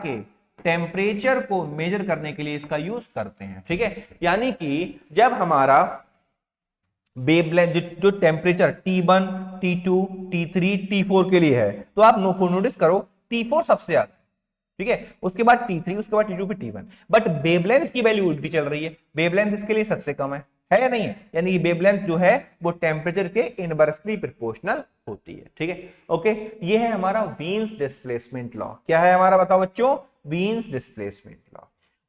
के टेम्परेचर को मेजर करने के लिए इसका यूज करते हैं। ठीक है, यानी कि जब हमारा वेवलेंथ जो temperature T1, T2, T3, T4 के लिए है, तो आप नोटिस करो T4 सबसे ज्यादा, ठीक है, उसके बाद T3, उसके बाद T2 पे T1, बट वेवलेंथ की वैल्यू उल्टी चल रही है। वेवलेंथ इसके लिए सबसे कम है या नहीं है? यानी वेवलेंथ जो है वो टेम्परेचर के इनवर्सली प्रोपोर्शनल होती है। ठीक है, ओके, ये है हमारा वीन्स डिस्प्लेसमेंट लॉ। क्या है हमारा, बताओ बच्चों, वीन्स डिस्प्लेसमेंट लॉ।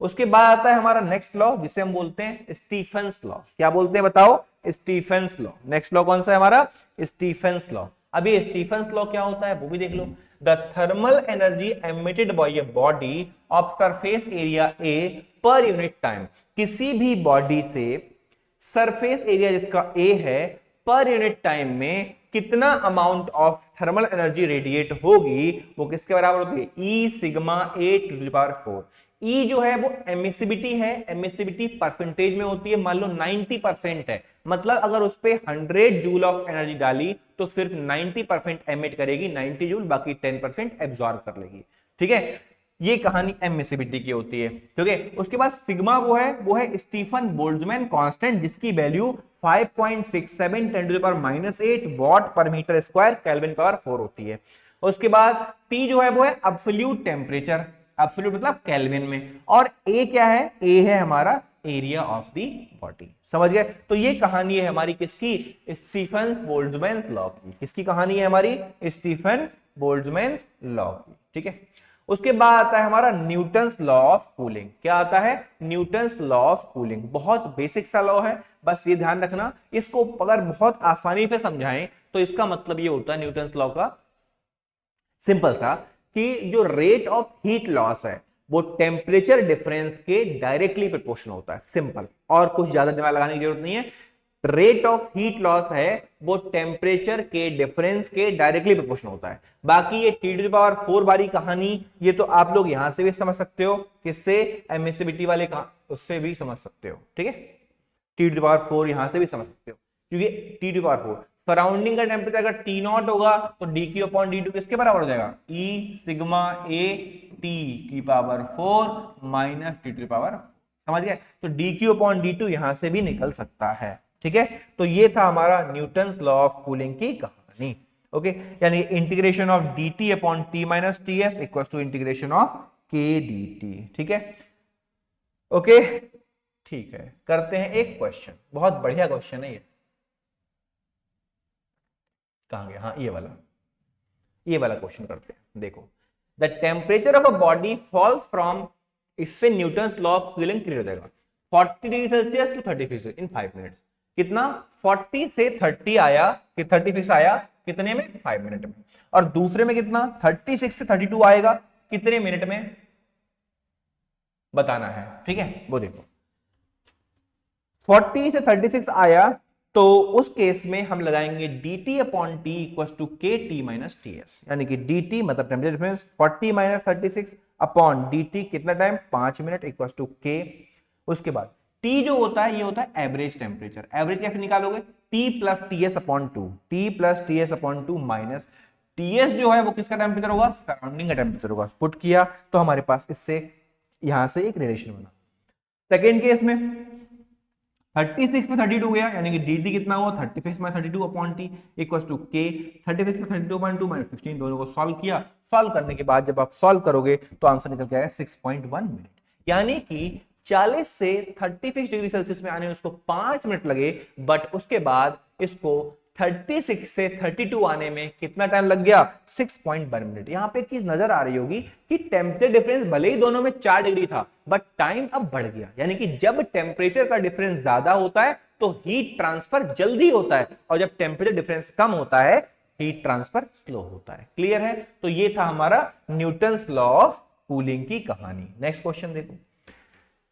उसके बाद आता है हमारा नेक्स्ट लॉ जिसे हम बोलते हैं स्टीफेंस लॉ। क्या बोलते हैं बताओ? Stephen's law. नेक्स्ट लॉ कौन सा है हमारा? Stephen's law. अब ये स्टीफन्स लॉ क्या होता है वो भी देख लो। The thermal energy emitted by a body of surface area A पर यूनिट टाइम, किसी भी बॉडी से सरफेस एरिया जिसका ए है पर यूनिट टाइम में कितना amount of thermal energy radiate होगी, वो किसके बराबर होती है, E sigma A to the power 4। E जो है वो एमिसिविटी है, एमिसिविटी परसेंटेज में होती है, मान लो 90% है, मतलब अगर उस पे 100 जूल ऑफ एनर्जी डाली तो सिर्फ 90% एमिट करेगी, 90 जूल, बाकी 10% एब्जॉर्ब कर लेगी। ठीक है, ये कहानी एमिसिविटी की होती है। ठीक है, उसके बाद सिग्मा वो है स्टीफन बोल्ट्जमैन कांस्टेंट, जिसकी value 5.67 10 to the power -8 watt per metre square Kelvin power 4 होती है। उसके बाद T जो है वो है एब्सोल्यूट टेम्परेचर, एब्सोल्यूट मतलब केल्विन में, और A क्या है, A है हमारा एरिया ऑफ द बॉडी। समझ गए? तो ये कहानी है हमारी किसकी, स्टीफन बोल्ट्जमैन लॉ की। किसकी कहानी है हमारी, स्टीफन बोल्ट्जमैन लॉ की। ठीक है, उसके बाद आता है हमारा न्यूटन्स लॉ ऑफ कूलिंग। क्या आता है, न्यूटन्स लॉ ऑफ कूलिंग। बहुत बेसिक सा लॉ है, बस ये ध्यान रखना, इसको अगर बहुत आसानी से समझाएं तो इसका मतलब ये होता है न्यूटन्स लॉ का, सिंपल सा, कि जो रेट ऑफ हीट लॉस है वो टेम्परेचर डिफरेंस के डायरेक्टली प्रोपोर्शनल होता है। सिंपल, और कुछ ज्यादा दिमाग लगाने की जरूरत नहीं है। रेट ऑफ हीट लॉस है वो टेम्परेचर के डिफरेंस के डायरेक्टली प्रोपोर्शनल होता है। बाकी ये टी टू द पावर 4 वाली कहानी, ये तो आप लोग यहां से भी समझ सकते हो, किससे, एमिसिविटी वाले उससे भी समझ सकते हो। ठीक है, टी टू द पावर 4 यहां से भी समझ सकते हो, क्योंकि T to the power 4 surrounding का टेम्परेचर अगर टी नॉट होगा तो D Q upon D to किसके बराबर हो जाएगा, ई सिग्मा ए टी की power 4 minus T to the power. समझ गए? तो D Q upon D to यहां से भी निकल सकता है। ठीक है, तो ये था हमारा न्यूटन्स लॉ ऑफ कूलिंग की कहानी। ओके, यानी integration of D T upon T minus T S equal to integration of K D T. ठीक है, ओके, ठीक है, करते हैं एक क्वेश्चन, बहुत बढ़िया क्वेश्चन है ये। कहां गया, हाँ ये वाला क्वेश्चन करते हैं। देखो, the temperature of a body falls from, इससे Newton's law of cooling clear हो जाएगा, 40 degree Celsius to 36 in 5 minutes. कितना, 40 से 30 आया कि 36 आया कितने में, 5 मिनट में। और दूसरे में कितना, 36 से 32 आएगा कितने मिनट में, बताना है। ठीक है, वो देखो, 40 से 36 आया तो उस केस में हम लगाएंगे dt upon T equal to K T minus T S, यानी कि dt मतलब temperature difference 40 minus 36 upon dt कितना time, 5 minute equal to K. उसके बाद T जो होता है ये होता है एवरेज टेम्परेचर। एवरेज कैसे निकालोगे, T plus T S upon 2, T plus T S upon 2 minus TS जो है वो किसका टेम्परेचर होगा, सराउंडिंग का टेम्परेचर होगा। पुट किया तो हमारे पास इससे यहां से एक रिलेशन बना। सेकेंड केस में 36 में 32 गया, यानी कि dt कितना हुआ, 36 में 32 अपॉन टी इक्वल टू के। 36 में 32 अपॉन 2 माइनस 16, दोनों को सॉल्व किया। सॉल्व करने के बाद जब आप सॉल्व करोगे तो आंसर निकल के आएगा 6.1 मिनट, यानी कि 40 से 36 डिग्री सेल्सियस में आने में उसको 5 मिनट लगे, बट उसके बाद इसको 36 से 32 आने में कितना टाइम लग गया, 6.1 मिनट। यहां पे एक चीज नजर आ रही होगी कि टेम्परेचर डिफरेंस भले ही दोनों में 4 डिग्री था, बट टाइम अब बढ़ गया, यानी कि जब टेम्परेचर का डिफरेंस ज्यादा होता है तो हीट ट्रांसफर जल्दी होता है, और जब टेम्परेचर डिफरेंस कम होता है हीट ट्रांसफर स्लो होता है। क्लियर है? तो ये था हमारा न्यूटन्स लॉ ऑफ कूलिंग की कहानी। नेक्स्ट क्वेश्चन देखो,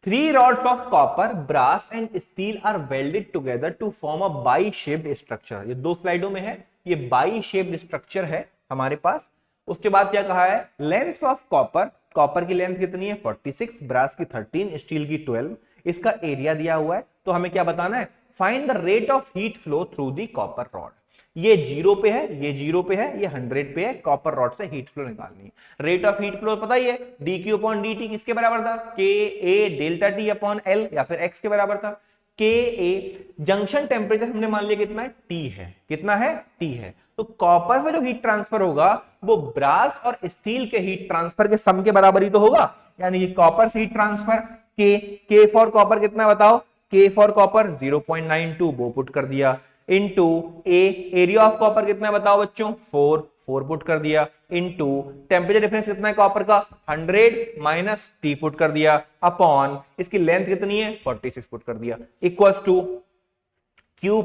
3 rods of copper, brass and steel are welded together to form a bi-shaped structure। ये 2 स्लाइडों में है, ये bi-shaped structure है हमारे पास। उसके बाद क्या कहा है, लेंथ ऑफ कॉपर, कॉपर की लेंथ कितनी है 46, ब्रास की 13, स्टील की 12, इसका एरिया दिया हुआ है। तो हमें क्या बताना है, find the rate of heat flow through the copper rod. ये 0 पे है, ये 0 पे है, ये 100 पे है, कॉपर रॉड से हीट फ्लो निकालनी है। रेट ऑफ हीट फ्लो पता ही है, D Q upon D T किसके बराबर था, के ए डेल्टा टी अपॉन एल, या फिर एक्स के बराबर था। के ए जंक्शन टेम्परेचर हमने मान लिया कितना है, टी है, कितना है, टी है। तो कॉपर से जो हीट ट्रांसफर होगा वो ब्रास और स्टील के हीट ट्रांसफर के सम के बराबर ही तो होगा, यानी कि कॉपर से हीट ट्रांसफर के फॉर कॉपर कितना बताओ, के फॉर कॉपर 0.92, वो पुट कर दिया, इनटू एरिया ऑफ कॉपर कितना है बताओ बच्चों, 4 पुट कर दिया, इनटू टेम्परेचर डिफरेंस कितना है कॉपर का 100 माइनस टी पुट कर दिया, अपॉन इसकी लेंथ कितनी है 46 पुट कर दिया, equals to Q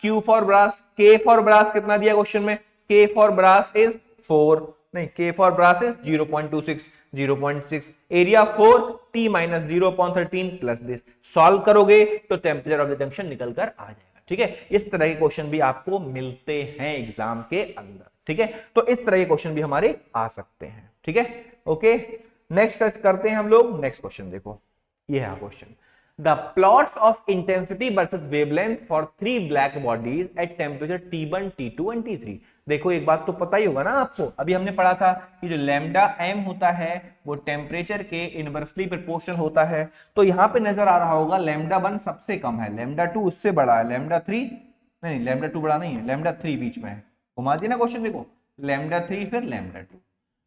Q for brass, K for brass कितना दिया क्वेश्चन में, K फॉर ब्रास इज 4, नहीं K for brass is 0.26, 0.6, area 4, T minus 0.13 plus this, solve करोगे तो टेम्परेचर ऑफ द जंक्शन निकल कर आ जाएगा। ठीक है, इस तरह के क्वेश्चन भी आपको मिलते हैं एग्जाम के अंदर। ठीक है, तो इस तरह के क्वेश्चन भी हमारे आ सकते हैं। ठीक है, ओके, नेक्स्ट करते हैं हम लोग। नेक्स्ट क्वेश्चन देखो, ये है question, the plots of intensity versus wavelength for 3 black bodies at temperature T1, T2 and T3। देखो एक बात तो पता ही होगा ना आपको, अभी हमने पढ़ा था कि जो लैम्डा m होता है वो टेम्परेचर के इनवर्सली प्रोपोर्शनल होता है। तो यहां पे नजर आ रहा होगा लैम्डा 1 सबसे कम है, लैम्डा 2 उससे बड़ा है, लैम्डा 3 नहीं, लैम्डा 2 बड़ा नहीं है, लैम्डा 3 बीच में है। घुमा दिया ना क्वेश्चन, देखो लैम्डा 3 फिर लैम्डा 2।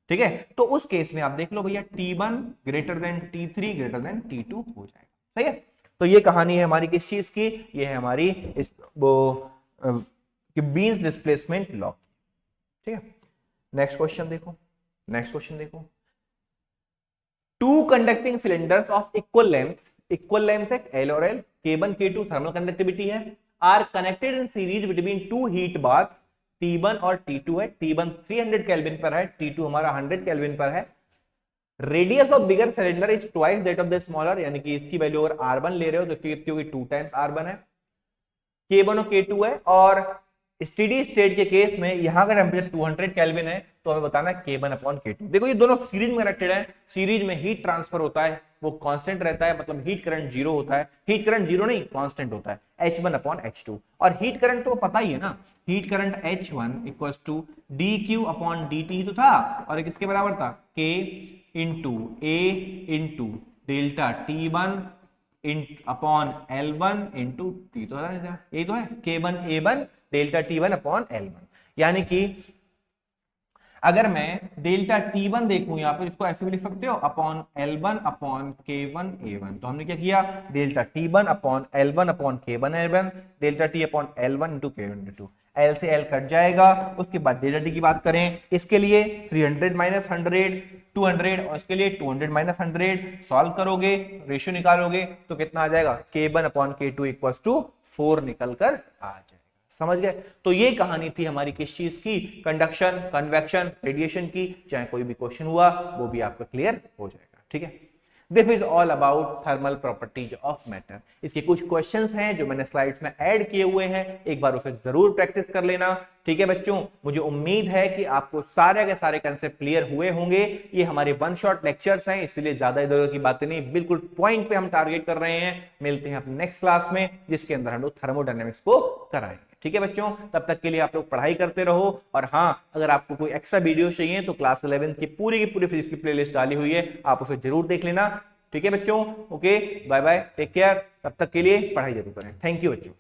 ठीक है, तो उस केस में आप देख लो भैया T1 greater than T3 greater than T2 हो जाएगा। सही है, तो ये कहानी है हमारी किस चीज की, ये है हमारी इस वो बीन्स डिस्प्लेसमेंट लॉ। ठीक है, नेक्स्ट क्वेश्चन देखो, नेक्स्ट क्वेश्चन देखो, two conducting cylinders of equal length है L और L, K1 K2 thermal conductivity है, are connected in series between 2 heat bath, T1 और T2 है, T1 300 केल्विन पर है, T2 हमारा 100 केल्विन पर है, radius of bigger cylinder is twice that of the smaller, यानी कि इसकी वैल्यू अगर R1 ले रहे हो तो क्योंकि 2 टाइम्स R1 है, K1 और K2 है, और स्टेडी स्टेट के केस में यहां का टेम्परेचर 200 केल्विन है, तो हमें बताना है K1 अपॉन K2। देखो ये दोनों सीरीज में कनेक्टेड है, सीरीज में हीट ट्रांसफर होता है वो कांस्टेंट रहता है, मतलब हीट करंट जीरो होता है, हीट करंट जीरो नहीं कांस्टेंट होता है H1 अपॉन H2, और हीट करंट तो पता ही है ना, heat current H1 equals to dQ upon dt ही तो था, और किसके बराबर था, K into A into delta T1 upon L1 into T, तो यही तो है K1 A1 delta T1 upon L1। यानी कि अगर मैं डेल्टा T1 देखूं यहां पर, इसको ऐसे भी लिख सकते हो upon L1 upon K1 A1, तो हमने क्या किया, delta T1 upon L1 upon K1 A1, delta T upon L1 into K1 into L से L कट जाएगा। उसके बाद डेल्टा T की बात करें, इसके लिए 300 माइनस 100 200, और इसके लिए 200 माइनस 100, सॉल्व करोगे रेशियो निकालोगे तो कितना आ जाएगा, K1 upon K2 equals to 4 निकल कर आ जाएगा। समझ गए, तो ये कहानी थी हमारी किस चीज की, कंडक्शन, कन्वेक्शन, रेडिएशन की। चाहे कोई भी क्वेश्चन हुआ वो भी आपका क्लियर हो जाएगा। ठीक है, this is all about thermal properties of matter. इसके कुछ क्वेश्चंस हैं जो मैंने स्लाइड्स में ऐड किए हुए हैं, एक बार उसे जरूर प्रैक्टिस कर लेना। ठीक है बच्चों, मुझे उम्मीद है कि आपको सारे के सारे कंसेप्ट क्लियर हुए होंगे। ये हमारे वन शॉट लेक्चर्स हैं, इसलिए ज्यादा इधर उधर की बातें नहीं, बिल्कुल पॉइंट पे हम टारगेट कर रहे हैं। मिलते हैं अपने नेक्स्ट क्लास में, जिसके अंदर हम लोग थर्मोडायनेमिक्स को कराएंगे। ठीक है बच्चों, तब तक के लिए आप लोग पढ़ाई करते रहो। और हाँ, अगर आपको कोई एक्स्ट्रा वीडियो चाहिए तो क्लास 11 की पूरी फिजिक्स की प्लेलिस्ट डाली हुई है, आप उसे जरूर देख लेना। ठीक है बच्चों, okay, bye bye, take care. तब तक के लिए पढ़ाई जरूर करें। थैंक यू बच्चों।